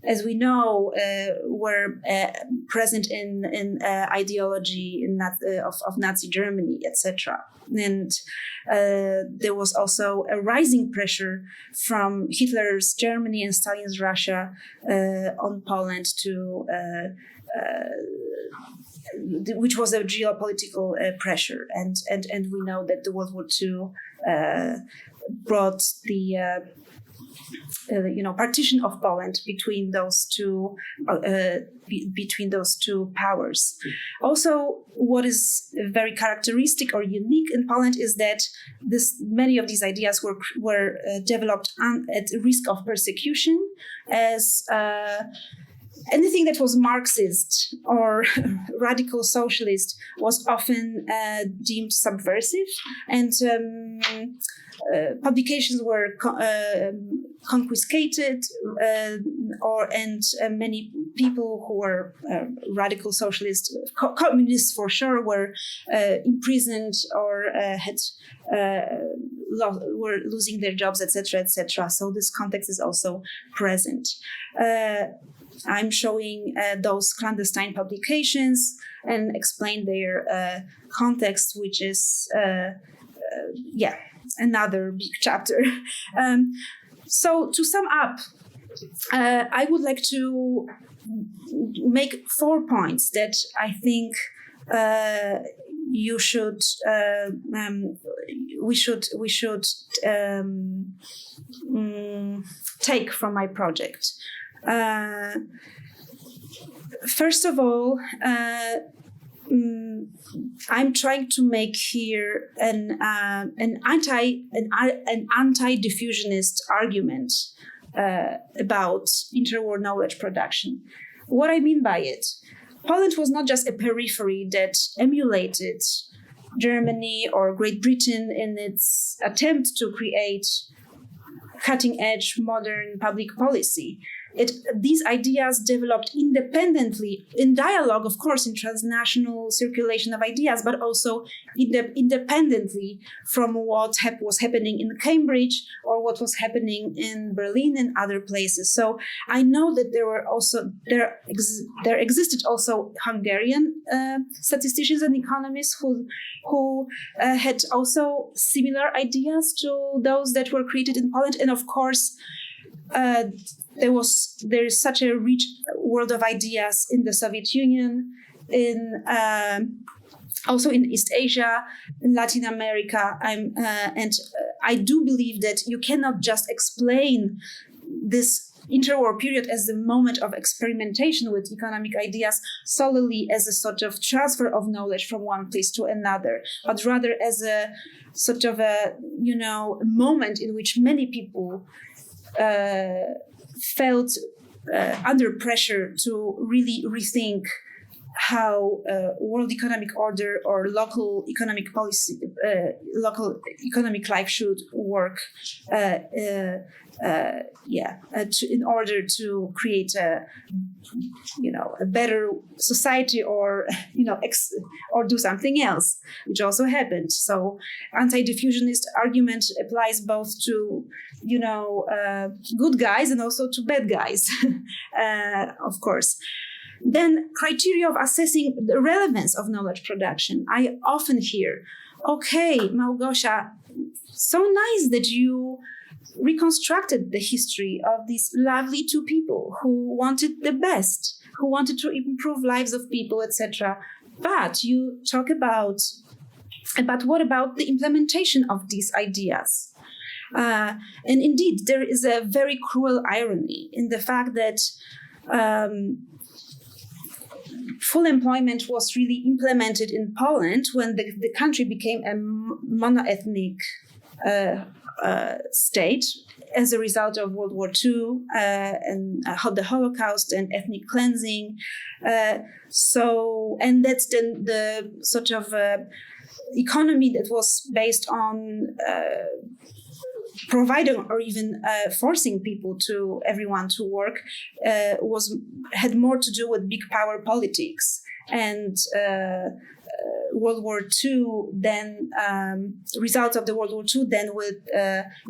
as we know, were present in ideology of Nazi Germany, etc. And there was also a rising pressure from Hitler's Germany and Stalin's Russia on Poland which was a geopolitical pressure. And we know that the World War II brought the partition of Poland between those two powers. Also, what is very characteristic or unique in Poland is that many of these ideas were developed at risk of persecution, as anything that was Marxist or radical socialist was often deemed subversive, and publications were confiscated, and many people who were radical socialists, communists for sure, were imprisoned or were losing their jobs, etc., etc. So this context is also present. I'm showing those clandestine publications and explain their context, which is another big chapter. So to sum up, I would like to make 4 points that I think we should take from my project. First of all, I'm trying to make here an anti-diffusionist argument about interwar knowledge production. What I mean by it, Poland was not just a periphery that emulated Germany or Great Britain in its attempt to create cutting-edge modern public policy. These ideas developed independently, in dialogue, of course, in transnational circulation of ideas, but also independently from what was happening in Cambridge or what was happening in Berlin and other places. So I know that there existed also Hungarian statisticians and economists who had also similar ideas to those that were created in Poland, and of course. There is such a rich world of ideas in the Soviet Union, also in East Asia, in Latin America, and I do believe that you cannot just explain this interwar period as the moment of experimentation with economic ideas solely as a sort of transfer of knowledge from one place to another, but rather as a sort of a moment in which many people felt under pressure to really rethink how world economic order or local economic policy, local economic life should work in order to create a better society or or do something else, which also happened. So anti-diffusionist argument applies both to good guys and also to bad guys, of course. Then criteria of assessing the relevance of knowledge production. I often hear, okay, Małgosia, so nice that you reconstructed the history of these lovely two people who wanted the best, who wanted to improve lives of people, etc. But you talk about what about the implementation of these ideas? And indeed, there is a very cruel irony in the fact that full employment was really implemented in Poland when the country became a monoethnic state as a result of World War II and the Holocaust and ethnic cleansing. And that's then the sort of economy that was based on providing or even forcing everyone to work had more to do with big power politics. And World War II, then results of the World War II, then with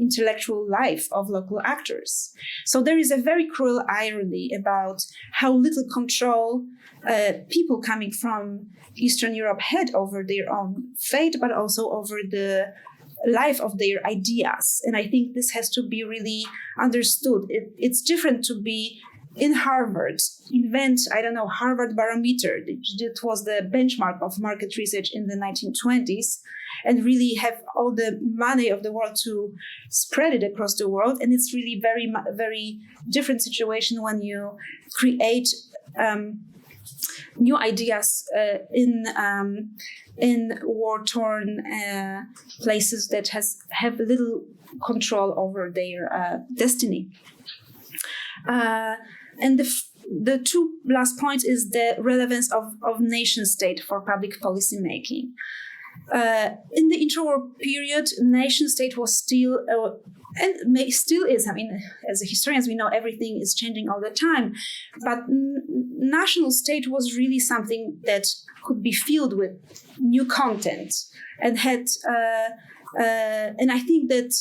intellectual life of local actors. So there is a very cruel irony about how little control people coming from Eastern Europe had over their own fate, but also over the life of their ideas. And I think this has to be really understood. It's different to be in Harvard, invent, Harvard Barometer, that was the benchmark of market research in the 1920s, and really have all the money of the world to spread it across the world. And it's really very, very different situation when you create new ideas in war-torn places that have little control over their destiny. And the two last points is the relevance of nation state for public policy making. In the interwar period, nation state was still, still is. I mean, as historians, we know everything is changing all the time. But national state was really something that could be filled with new content and had. And I think that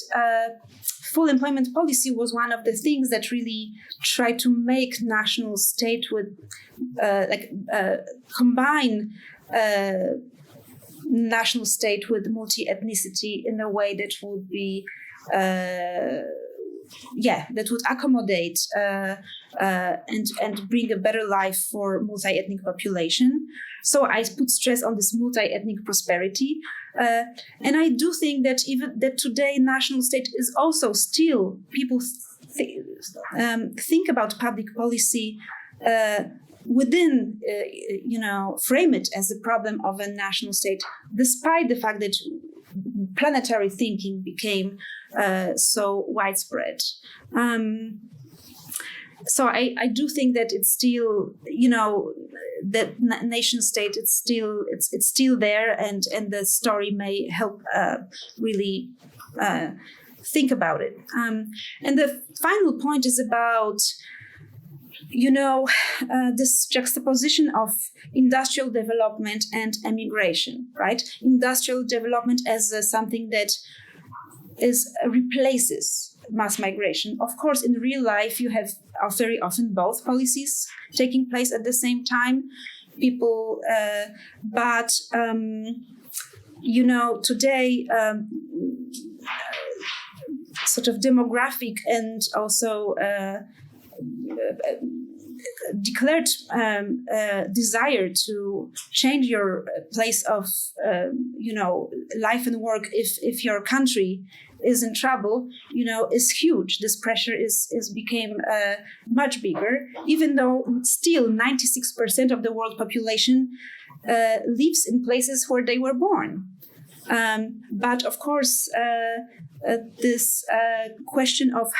full employment policy was one of the things that really tried to make national state with, combine national state with multi-ethnicity in a way that would be that would accommodate and bring a better life for multi-ethnic population. So I put stress on this multi-ethnic prosperity, and I do think that even that today national state is also still people think about public policy within, frame it as a problem of a national state, despite the fact that planetary thinking became so widespread. So I do think that it's still, that nation state, it's still there, and the story may help really think about it. And the final point is about, this juxtaposition of industrial development and emigration, right? Industrial development as something that replaces mass migration. Of course, in real life, you have very often both policies taking place at the same time. But today, sort of demographic and also declared desire to change your place of life and work if your country is in trouble, is huge. This pressure is became much bigger, even though still 96% of the world population lives in places where they were born. But of course, this question of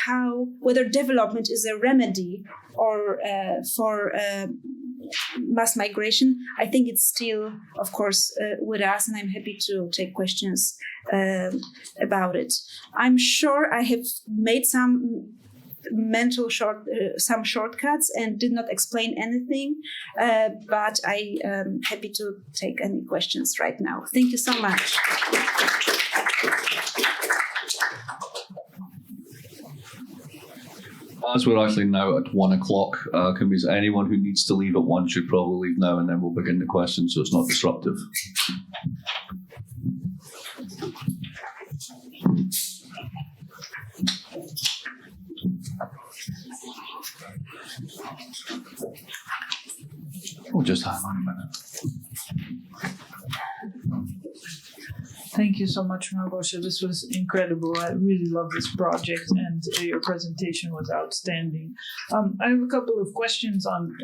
whether development is a remedy or for mass migration, I think it's still, of course, with us, and I'm happy to take questions about it. I'm sure I have made some shortcuts and did not explain anything, but I am happy to take any questions right now. Thank you so much. As we're actually now at 1 o'clock, anyone who needs to leave at 1 should probably leave now, and then we'll begin the questions so it's not disruptive. We'll just hang on a minute. Thank you so much, Małgosia. This was incredible. I really love this project, and your presentation was outstanding. I have a couple of questions on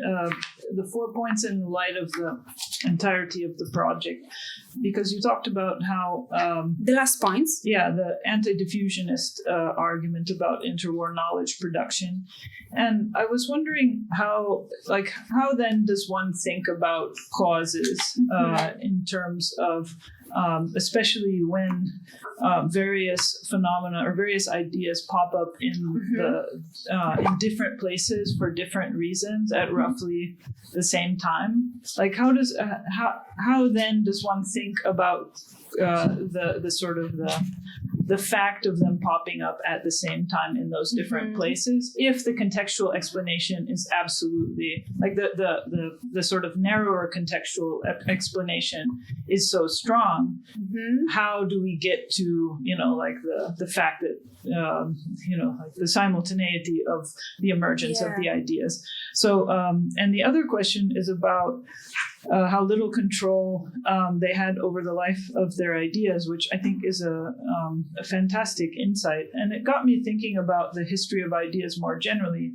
the 4 points in light of the entirety of the project, because you talked about how... the last points? Yeah, the anti-diffusionist argument about interwar knowledge production. And I was wondering how then does one think about causes in terms of... especially when various phenomena or various ideas pop up in in different places for different reasons at roughly the same time. Like, how then does one think about the sort of the fact of them popping up at the same time in those different places, if the contextual explanation is absolutely like the sort of narrower contextual explanation is so strong? How do we get to the fact that like the simultaneity of the emergence of the ideas? So and the other question is about how little control they had over the life of their ideas, which I think is a fantastic insight. And it got me thinking about the history of ideas more generally.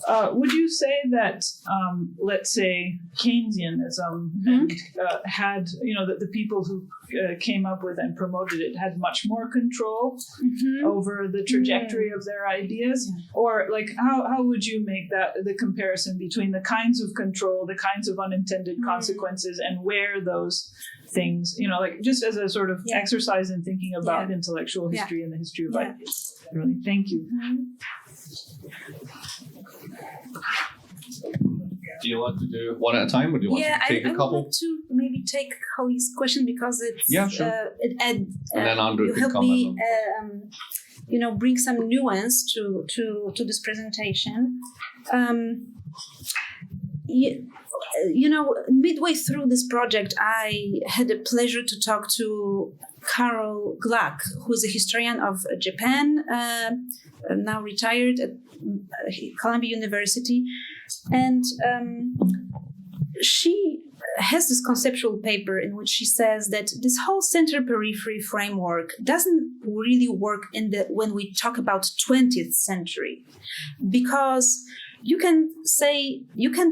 Would you say that, let's say, Keynesianism had, that the people who came up with and promoted it had much more control over the trajectory of their ideas? Or how would you make the comparison between the kinds of control, the kinds of unintended consequences, and where those things, just as a sort of exercise in thinking about intellectual history and the history of ideas? Really, thank you. Do you want to do one at a time, or do you want to take a couple? I would like to maybe take Holly's question because it's sure. And then Andrew you can help comment me bring some nuance to this presentation. midway through this project, I had the pleasure to talk to Carol Gluck, who is a historian of Japan, now retired at Columbia University. And she has this conceptual paper in which she says that this whole center-periphery framework doesn't really work when we talk about 20th century, because you can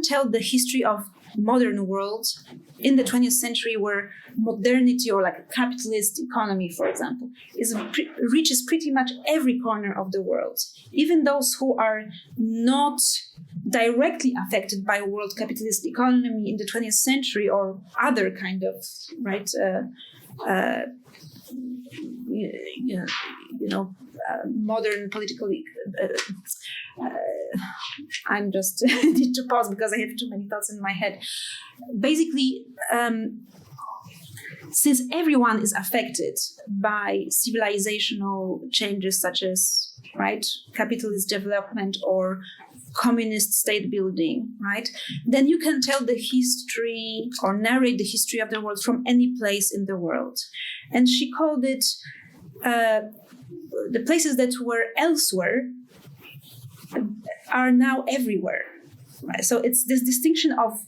tell the history of modern world in the 20th century, where modernity, or like a capitalist economy, for example, reaches pretty much every corner of the world. Even those who are not directly affected by world capitalist economy in the 20th century, or other kind of modern political. I'm just need to pause because I have too many thoughts in my head. Basically, since everyone is affected by civilizational changes such as capitalist development or communist state building, then you can tell the history or narrate the history of the world from any place in the world. And she called it the places that were elsewhere are now everywhere. So it's this distinction of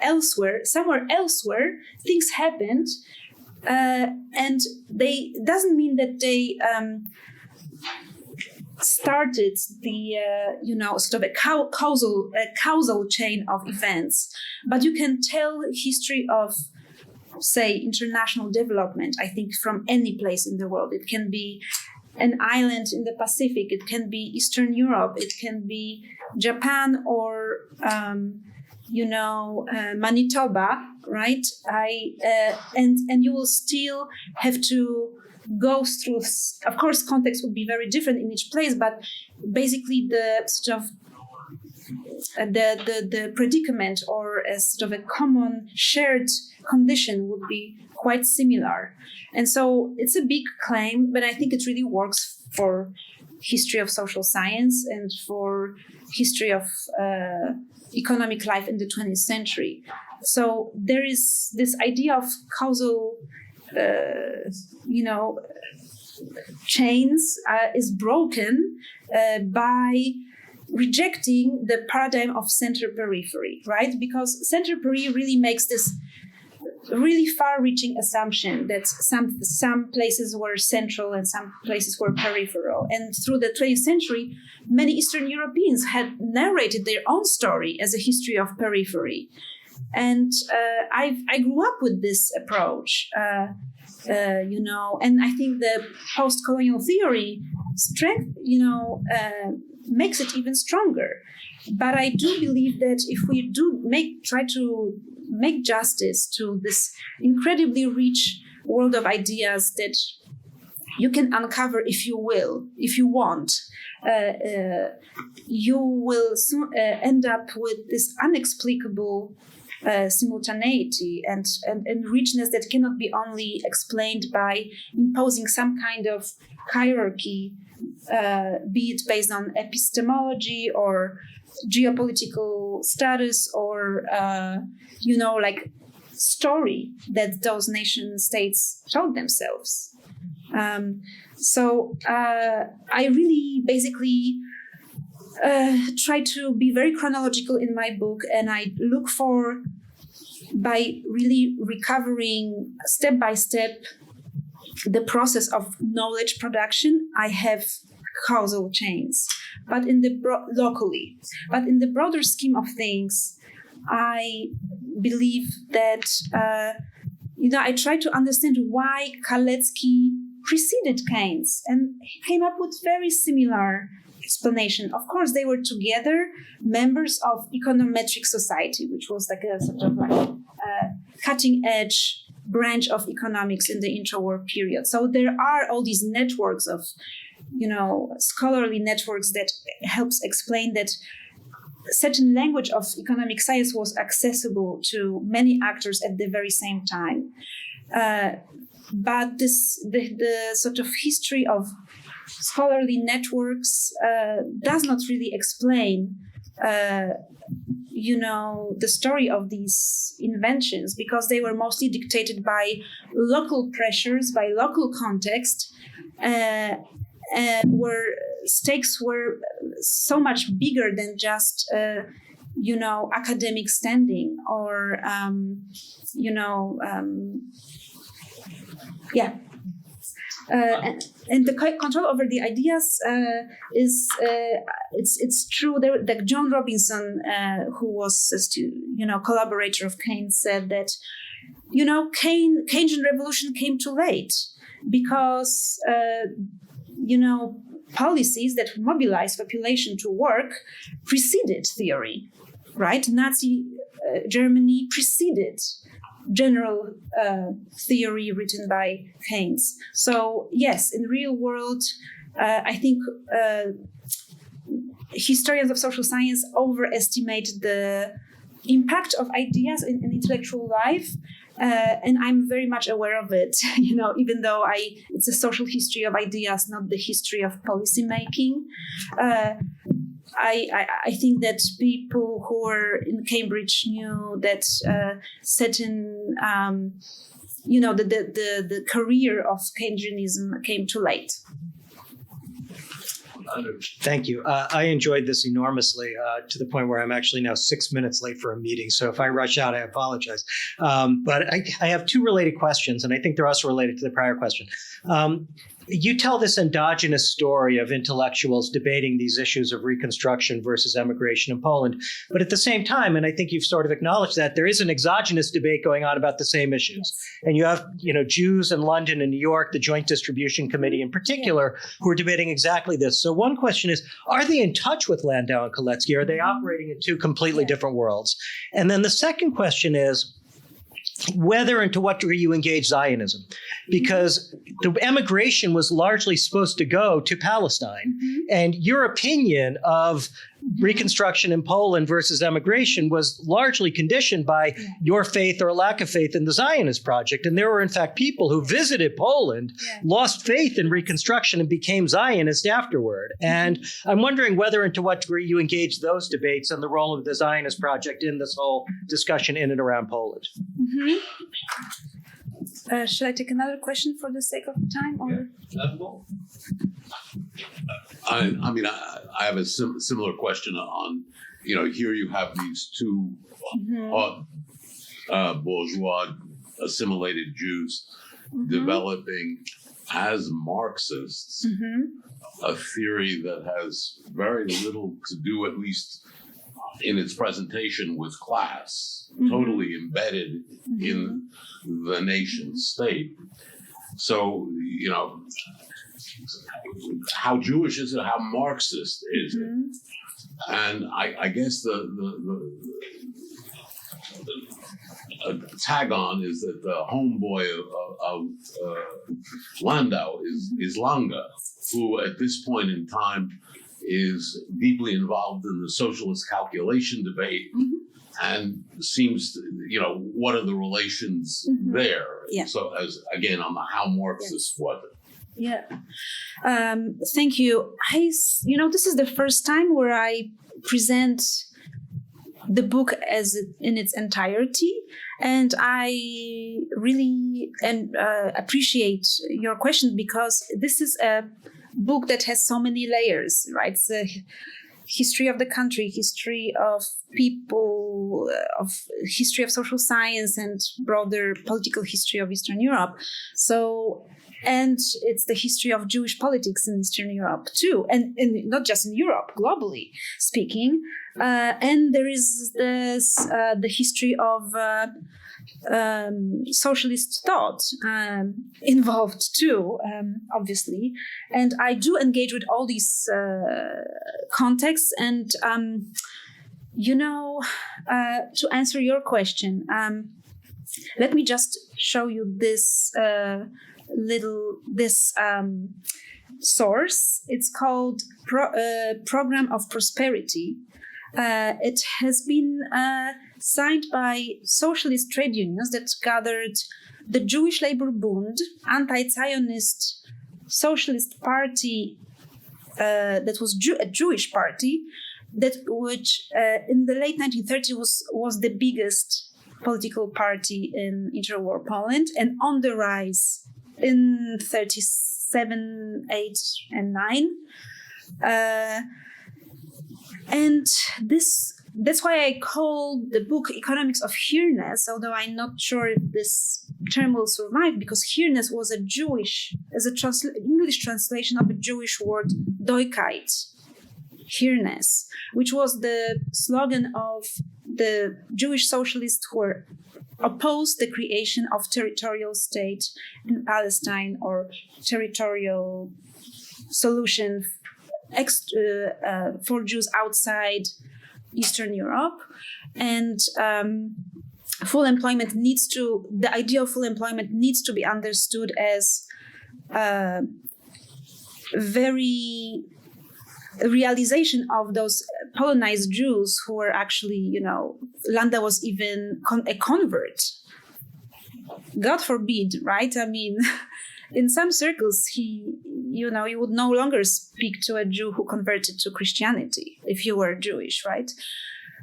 elsewhere, somewhere elsewhere, things happened, and they doesn't mean that they started the sort of a causal chain of events, but you can tell history of, say, international development, I think, from any place in the world. It can be an island in the Pacific, it can be Eastern Europe, it can be Japan, or Manitoba, right? And you will still have to go through. Of course, context would be very different in each place, but basically the sort of the predicament, or a sort of a common shared condition, would be quite similar. And so it's a big claim, but I think it really works for history of social science and for history of economic life in the 20th century. So there is this idea of causal, chains is broken by rejecting the paradigm of center-periphery, right? Because center-periphery really makes this really far-reaching assumption that some places were central and some places were peripheral. And through the 20th century, many Eastern Europeans had narrated their own story as a history of periphery. And I grew up with this approach, and I think the post-colonial theory makes it even stronger. But I do believe that if we do try to make justice to this incredibly rich world of ideas that you can uncover if you want, you will soon end up with this inexplicable simultaneity and richness that cannot be only explained by imposing some kind of hierarchy, be it based on epistemology or geopolitical status or story that those nation states told themselves. So I really basically try to be very chronological in my book, and I look for, by really recovering step by step the process of knowledge production, I have causal chains, but locally. But in the broader scheme of things, I believe that I try to understand why Kalecki preceded Keynes and came up with very similar explanation. Of course, they were together members of econometric society, which was like a sort of cutting edge branch of economics in the interwar period. So there are all these networks of, scholarly networks that helps explain that certain language of economic science was accessible to many actors at the very same time. But the sort of history of scholarly networks does not really explain the story of these inventions, because they were mostly dictated by local pressures, by local context, where stakes were so much bigger than just academic standing or and the control over the ideas is it's true that John Robinson, who was collaborator of Keynes, said that Keynesian revolution came too late because policies that mobilize population to work preceded theory, right? Nazi Germany preceded general theory written by Keynes. So yes, in the real world, I think historians of social science overestimate the impact of ideas in intellectual life. And I'm very much aware of it, even though it's a social history of ideas, not the history of policy making. I think that people who were in Cambridge knew that certain, the career of Keynesianism came too late. Thank you. I enjoyed this enormously to the point where I'm actually now 6 minutes late for a meeting. So if I rush out, I apologize. But I have two related questions, and I think they're also related to the prior question. You tell this endogenous story of intellectuals debating these issues of reconstruction versus emigration in Poland. But at the same time, and I think you've sort of acknowledged that, there is an exogenous debate going on about the same issues. And you have, Jews in London and New York, the Joint Distribution Committee in particular, who are debating exactly this. So one question is, are they in touch with Landau and Koletsky? Are they operating in two completely different worlds? And then the second question is, whether and to what degree you engage Zionism, because the emigration was largely supposed to go to Palestine. And your opinion of reconstruction in Poland versus emigration was largely conditioned by your faith or lack of faith in the Zionist project. And there were, in fact, people who visited Poland, lost faith in reconstruction, and became Zionist afterward. And I'm wondering whether and to what degree you engage those debates and the role of the Zionist project in this whole discussion in and around Poland. Should I take another question for the sake of time? Or? I have a similar question on, here you have these two bourgeois assimilated Jews developing as Marxists a theory that has very little to do, at least in its presentation, with class, totally embedded in the nation state. So, how Jewish is it? How Marxist is it? And I guess the tag on is that the homeboy of Landau is Lange, who at this point in time is deeply involved in the socialist calculation debate and seems to, what are the relations there? So as again, on the how Marxist was it? Thank you. This is the first time where I present the book in its entirety, and I really appreciate your question, because this is a book that has so many layers, right? It's a history of the country, history of people, of history of social science, and broader political history of Eastern Europe. And it's the history of Jewish politics in Eastern Europe too, and not just in Europe, globally speaking. And there is the history of socialist thought involved too, obviously. And I do engage with all these contexts. And to answer your question, let me just show you this. Source. It's called Program of Prosperity. It has been signed by socialist trade unions that gathered the Jewish Labor Bund, anti-Zionist socialist party that was a Jewish party, which in the late 1930s was the biggest political party in interwar Poland, and on the rise in 37, 8, and 9. And that's why I call the book Economics of Hereness, although I'm not sure if this term will survive, because Hereness was English translation of a Jewish word, Doikheit, Hereness, which was the slogan of the Jewish socialists who were opposed the creation of territorial state in Palestine or territorial solution for Jews outside Eastern Europe. And full employment the idea of full employment needs to be understood as very realization of those Polonized Jews who were actually, Landa was even a convert. God forbid, right? I mean, in some circles, you would no longer speak to a Jew who converted to Christianity if you were Jewish, right?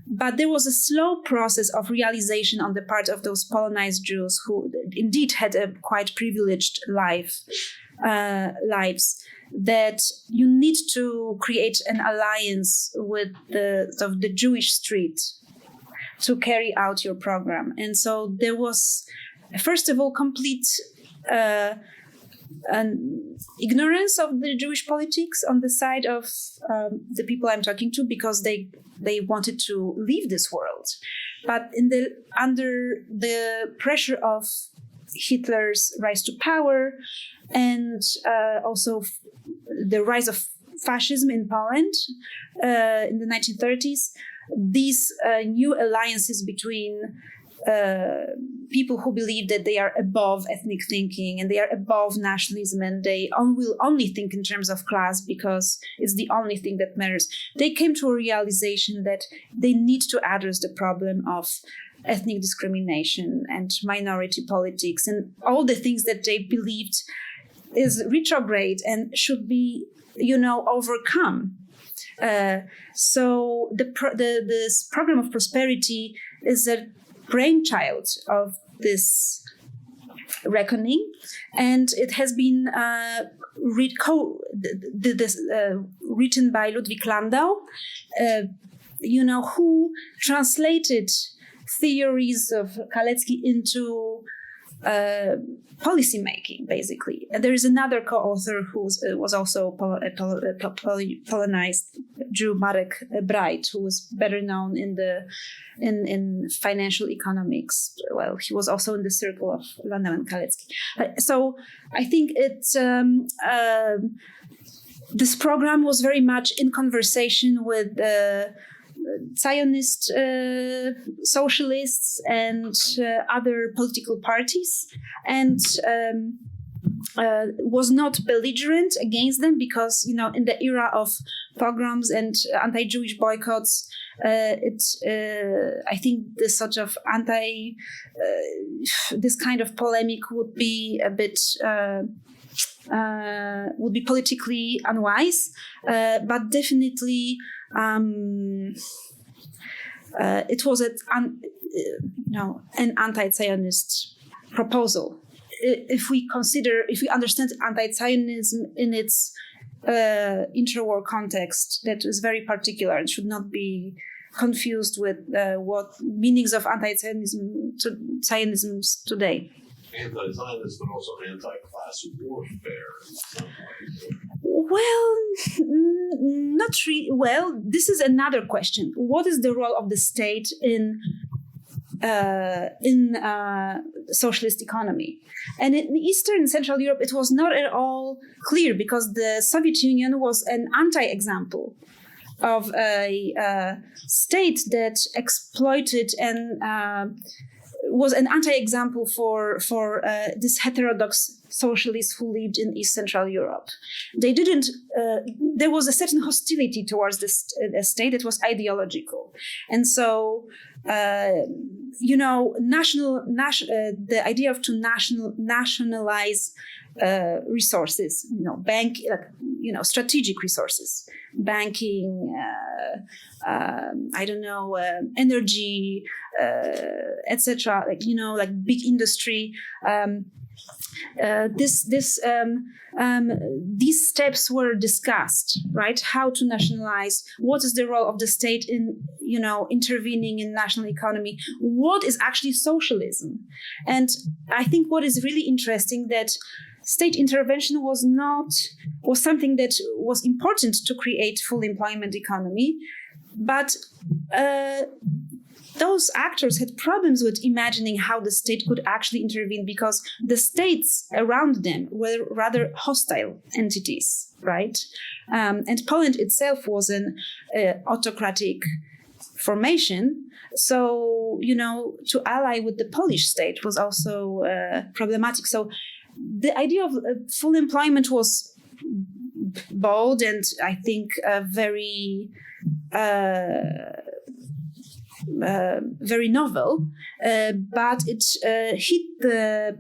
But there was a slow process of realization on the part of those Polonized Jews who indeed had a quite privileged lives, that you need to create an alliance with the Jewish street to carry out your program. And so there was, first of all, complete ignorance of the Jewish politics on the side of the people I'm talking to, because they wanted to leave this world. But under the pressure of Hitler's rise to power and also the rise of fascism in Poland in the 1930s, these new alliances between people who believe that they are above ethnic thinking and they are above nationalism and they will only think in terms of class because it's the only thing that matters. They came to a realization that they need to address the problem of ethnic discrimination and minority politics and all the things that they believed is retrograde and should be, overcome. So this program of prosperity is a brainchild of this reckoning, and it has been written by Ludwig Landau, who translated theories of Kalecki into policy making, basically. And there is another co-author who was also a Polonized Jew, Marek Bright, who was better known in financial economics. Well, he was also in the circle of Landau and Kalecki. So I think this program was very much in conversation with Zionist socialists and other political parties, and was not belligerent against them because, in the era of pogroms and anti-Jewish boycotts, I think this sort of this kind of polemic would be a bit would be politically unwise, but definitely it was an anti-Zionist proposal. If we understand anti-Zionism in its interwar context, that is very particular and should not be confused with what meanings of anti-Zionism today. Anti-Zionist, but also anti-class warfare. Well, not really. Well, this is another question. What is the role of the state in socialist economy? And in Eastern and Central Europe, it was not at all clear because the Soviet Union was an anti-example of a state that exploited and was an anti-example for this heterodox socialists who lived in East Central Europe. They didn't. There was a certain hostility towards this state that was ideological, and so the idea of nationalize resources, strategic resources, banking, I don't know, energy, etc. Like big industry. These steps were discussed, right? How to nationalize? What is the role of the state in, intervening in national economy? What is actually socialism? And I think what is really interesting that state intervention was something that was important to create full employment economy, but those actors had problems with imagining how the state could actually intervene because the states around them were rather hostile entities, right? And Poland itself was an autocratic formation. So, to ally with the Polish state was also problematic. So the idea of full employment was bold and I think very novel, but it hit the,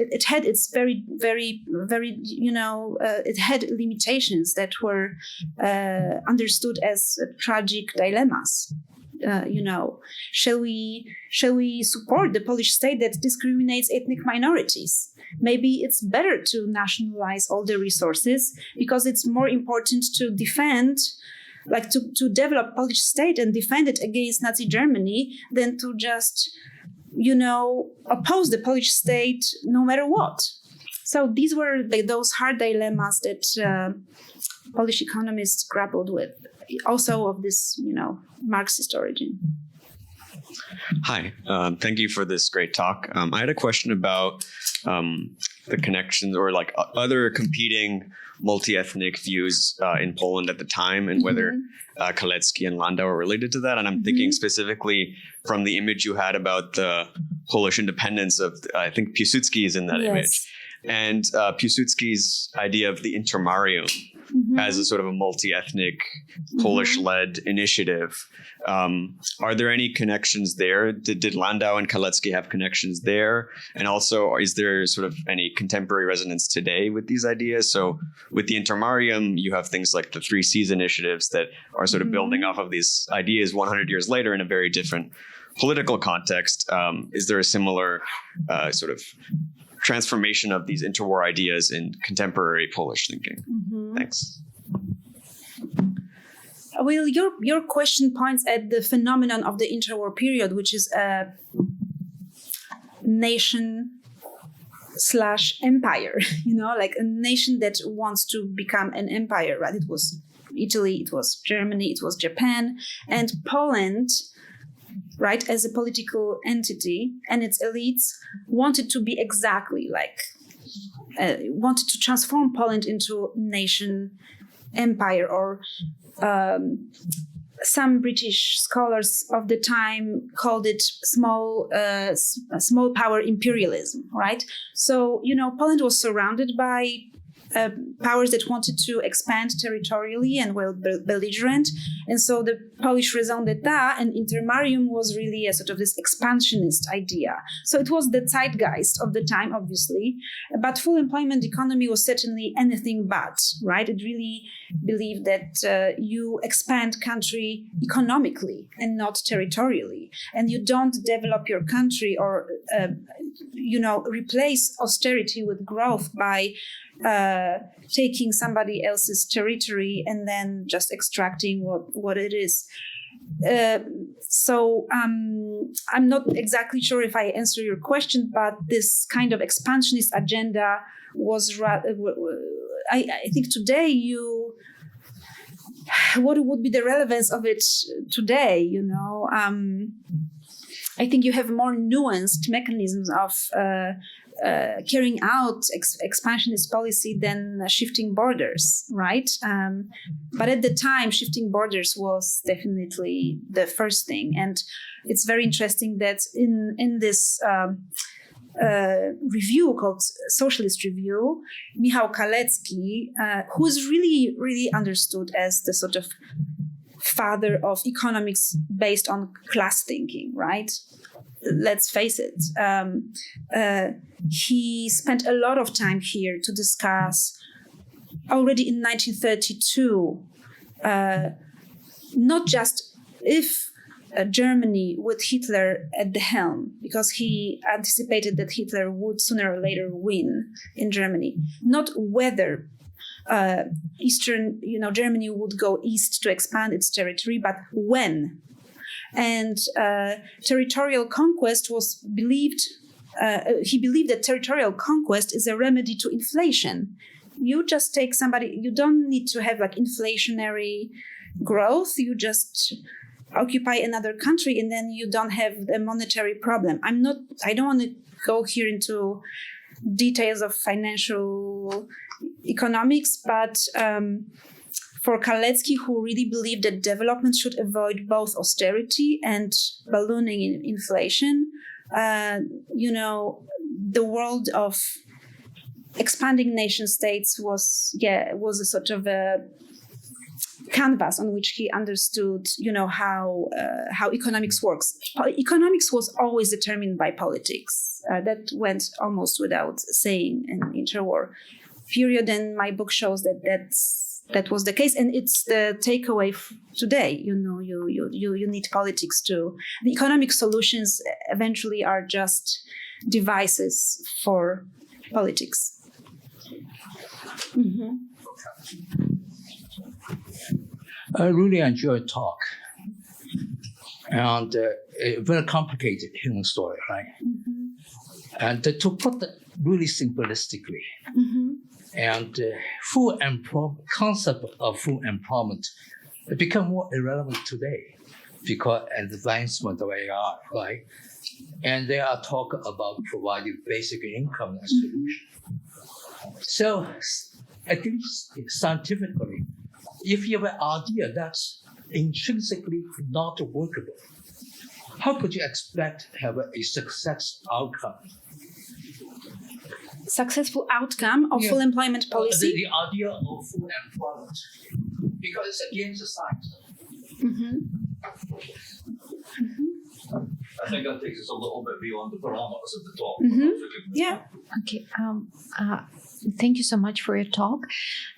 it had its very, very, very, it had limitations that were understood as tragic dilemmas. Shall we support the Polish state that discriminates ethnic minorities? Maybe it's better to nationalize all the resources because it's more important to defend, like to develop Polish state and defend it against Nazi Germany than to just, oppose the Polish state no matter what. So these were those hard dilemmas that Polish economists grappled with, also of this, Marxist origin. Hi, thank you for this great talk. I had a question about the connections or like other competing multi-ethnic views in Poland at the time and whether Kalecki and Landau are related to that. And I'm thinking specifically from the image you had about the Polish independence of, I think Piłsudski is in that image. And Piłsudski's idea of the intermarium as a sort of a multi-ethnic Polish-led initiative. Are there any connections there? Did Landau and Kalecki have connections there? And also, is there sort of any contemporary resonance today with these ideas? So with the intermarium, you have things like the 3 Cs initiatives that are sort of building off of these ideas 100 years later in a very different political context. Is there a similar sort of transformation of these interwar ideas in contemporary Polish thinking? Thanks. Well, your question points at the phenomenon of the interwar period, which is a nation/empire, like a nation that wants to become an empire, right? It was Italy, it was Germany, it was Japan, and Poland, right, as a political entity and its elites wanted to be exactly like, wanted to transform Poland into nation empire, or some British scholars of the time called it small power imperialism, right? So, Poland was surrounded by powers that wanted to expand territorially and were belligerent. And so the Polish resounded that, and intermarium was really a sort of this expansionist idea. So it was the zeitgeist of the time, obviously, but full employment economy was certainly anything but, right? It really believed that you expand country economically and not territorially, and you don't develop your country or, replace austerity with growth by taking somebody else's territory and then just extracting what it is. So I'm not exactly sure if I answer your question, but this kind of expansionist agenda was rather, I think today what would be the relevance of it today, I think you have more nuanced mechanisms of carrying out expansionist policy than shifting borders, right? But at the time, shifting borders was definitely the first thing. And it's very interesting that in this review called Socialist Review, Michał Kalecki, who is really, really understood as the sort of father of economics based on class thinking, right? Let's face it. He spent a lot of time here to discuss, already in 1932, not just if Germany with Hitler at the helm, because he anticipated that Hitler would sooner or later win in Germany, not whether Germany would go east to expand its territory, but when. And territorial conquest was believed. He believed that territorial conquest is a remedy to inflation. You just take somebody. You don't need to have like inflationary growth. You just occupy another country, and then you don't have a monetary problem. I don't want to go here into details of financial economics, but for Kalecki, who really believed that development should avoid both austerity and ballooning in inflation, the world of expanding nation states was a sort of a canvas on which he understood, how economics works. Economics was always determined by politics. That went almost without saying in interwar period, and my book shows that was the case, and it's the takeaway today. You need politics too. The economic solutions eventually are just devices for politics. Mm-hmm. I really enjoyed talk, and a very complicated human story, right? Mm-hmm. And to put it really simplistically, Mm-hmm. and concept of full employment become more irrelevant today because advancement of AI, right? And they are talking about providing basic income as solution. So I think scientifically, if you have an idea that's intrinsically not workable, how could you expect to have a successful outcome? Successful outcome of full employment policy? The idea of full employment, because it's against the science. Mm-hmm. I think that takes us a little bit beyond the parameters of the talk. Mm-hmm. Yeah. Okay. Thank you so much for your talk.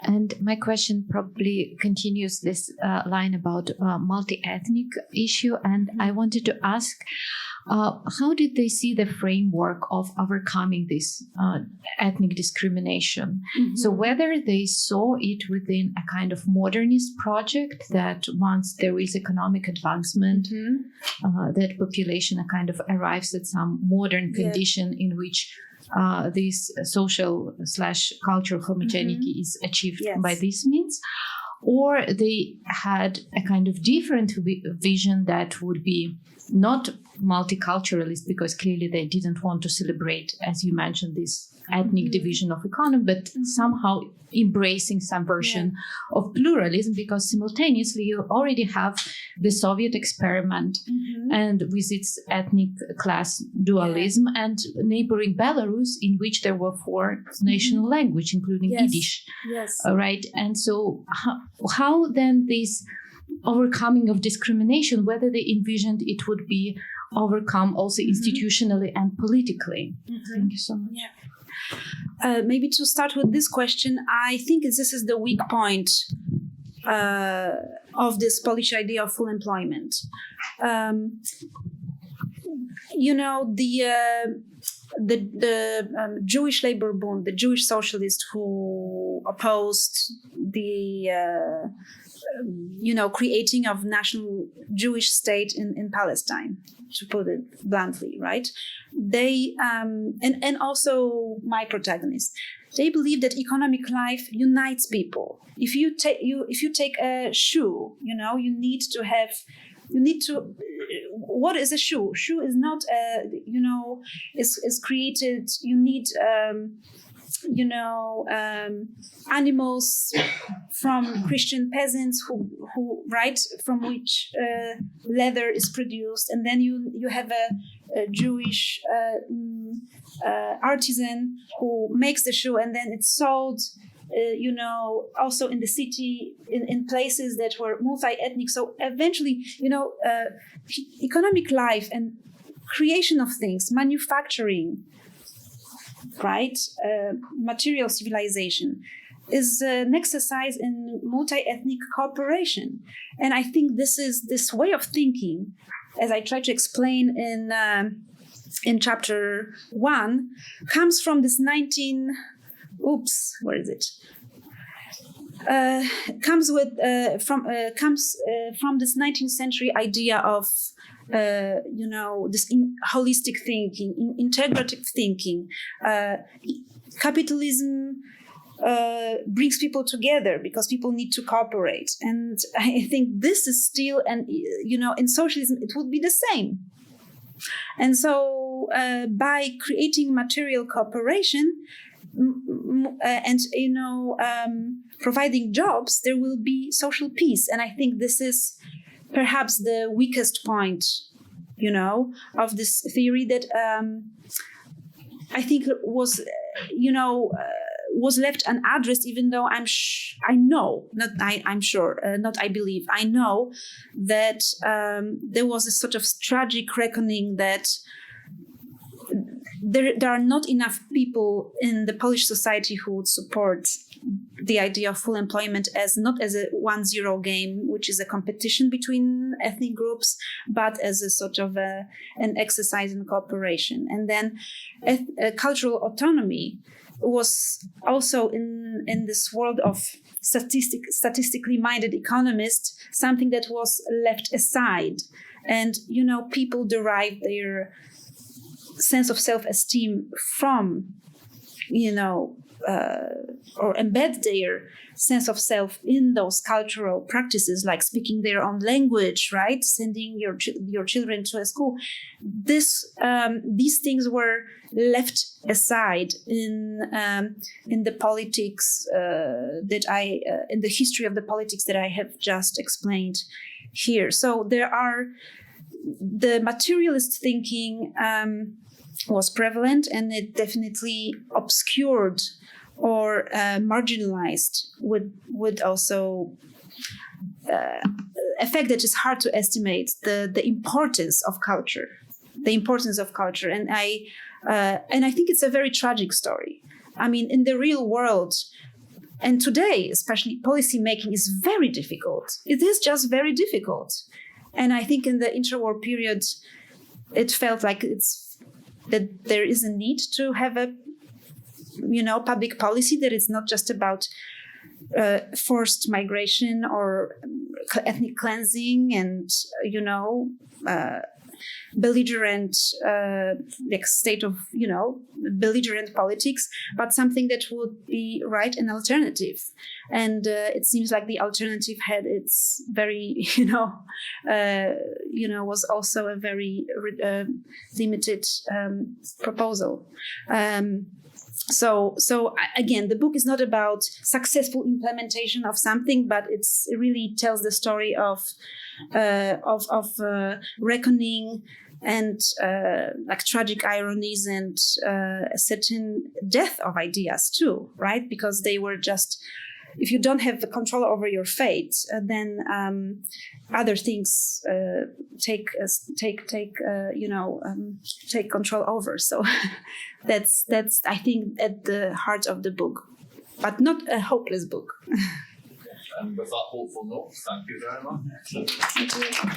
And my question probably continues this line about multi-ethnic issue. And I wanted to ask, how did they see the framework of overcoming this ethnic discrimination? Mm-hmm. So whether they saw it within a kind of modernist project that once there is economic advancement, Mm-hmm. that population kind of arrives at some modern condition in which this social/cultural homogeneity is achieved by these means, or they had a kind of different vision that would be not multiculturalist, because clearly they didn't want to celebrate, as you mentioned, this ethnic division of economy, but somehow embracing some version of pluralism, because simultaneously you already have the Soviet experiment and with its ethnic class dualism, and neighboring Belarus, in which there were 4 national languages, including Yiddish. Yes. Right. And so how then this overcoming of discrimination, whether they envisioned it would be overcome also institutionally and politically? Thank you so much. Yeah. Maybe to start with this question, I think this is the weak point of this Polish idea of full employment. The Jewish Labor Bund, the Jewish socialists who opposed the creating of national Jewish state in Palestine, to put it bluntly, right? They and also my protagonist, they believe that economic life unites people. If you take a shoe, you need to. What is a shoe? Shoe is not is created. You need animals from Christian peasants who right, from which leather is produced, and then you have a Jewish artisan who makes the shoe, and then it's sold. Also in the city, in places that were multi-ethnic. So eventually, economic life and creation of things, manufacturing, right, material civilization, is an exercise in multi-ethnic cooperation. And I think this way of thinking, as I try to explain in chapter 1, comes from this from this 19th century idea of this holistic thinking, integrative thinking. Capitalism brings people together because people need to cooperate, and I think this is still, and in socialism it would be the same. And so by creating material cooperation and providing jobs, there will be social peace. And I think this is perhaps the weakest point, of this theory that I think was left unaddressed, even though I believe I know that there was a sort of tragic reckoning that there are not enough people in the Polish society who would support the idea of full employment not as a 1-0 game, which is a competition between ethnic groups, but as a sort of an exercise in cooperation. And then cultural autonomy was also in this world of statistically minded economists something that was left aside. And people derive their sense of self-esteem from or embed their sense of self in those cultural practices, like speaking their own language, right? Sending your children to a school. These things were left aside in the politics in the history of the politics that I have just explained here. So there are the materialist thinking was prevalent, and it definitely obscured or marginalized would also effect that is hard to estimate the importance of culture, and I think it's a very tragic story. I mean, in the real world, and today especially, policy making is very difficult. It is just very difficult, and I think in the interwar period, it felt like that there is a need to have a public policy that is not just about forced migration or ethnic cleansing and belligerent state of belligerent politics, but something that would be right and alternative. And it seems like the alternative had its very was also a very limited proposal. So again, the book is not about successful implementation of something, but it really tells the story of reckoning and tragic ironies and a certain death of ideas too, right? Because they were just, if you don't have the control over your fate, then other things take control over. So that's I think at the heart of the book, but not a hopeless book. And with that hopeful note, thank you very much. Thank you.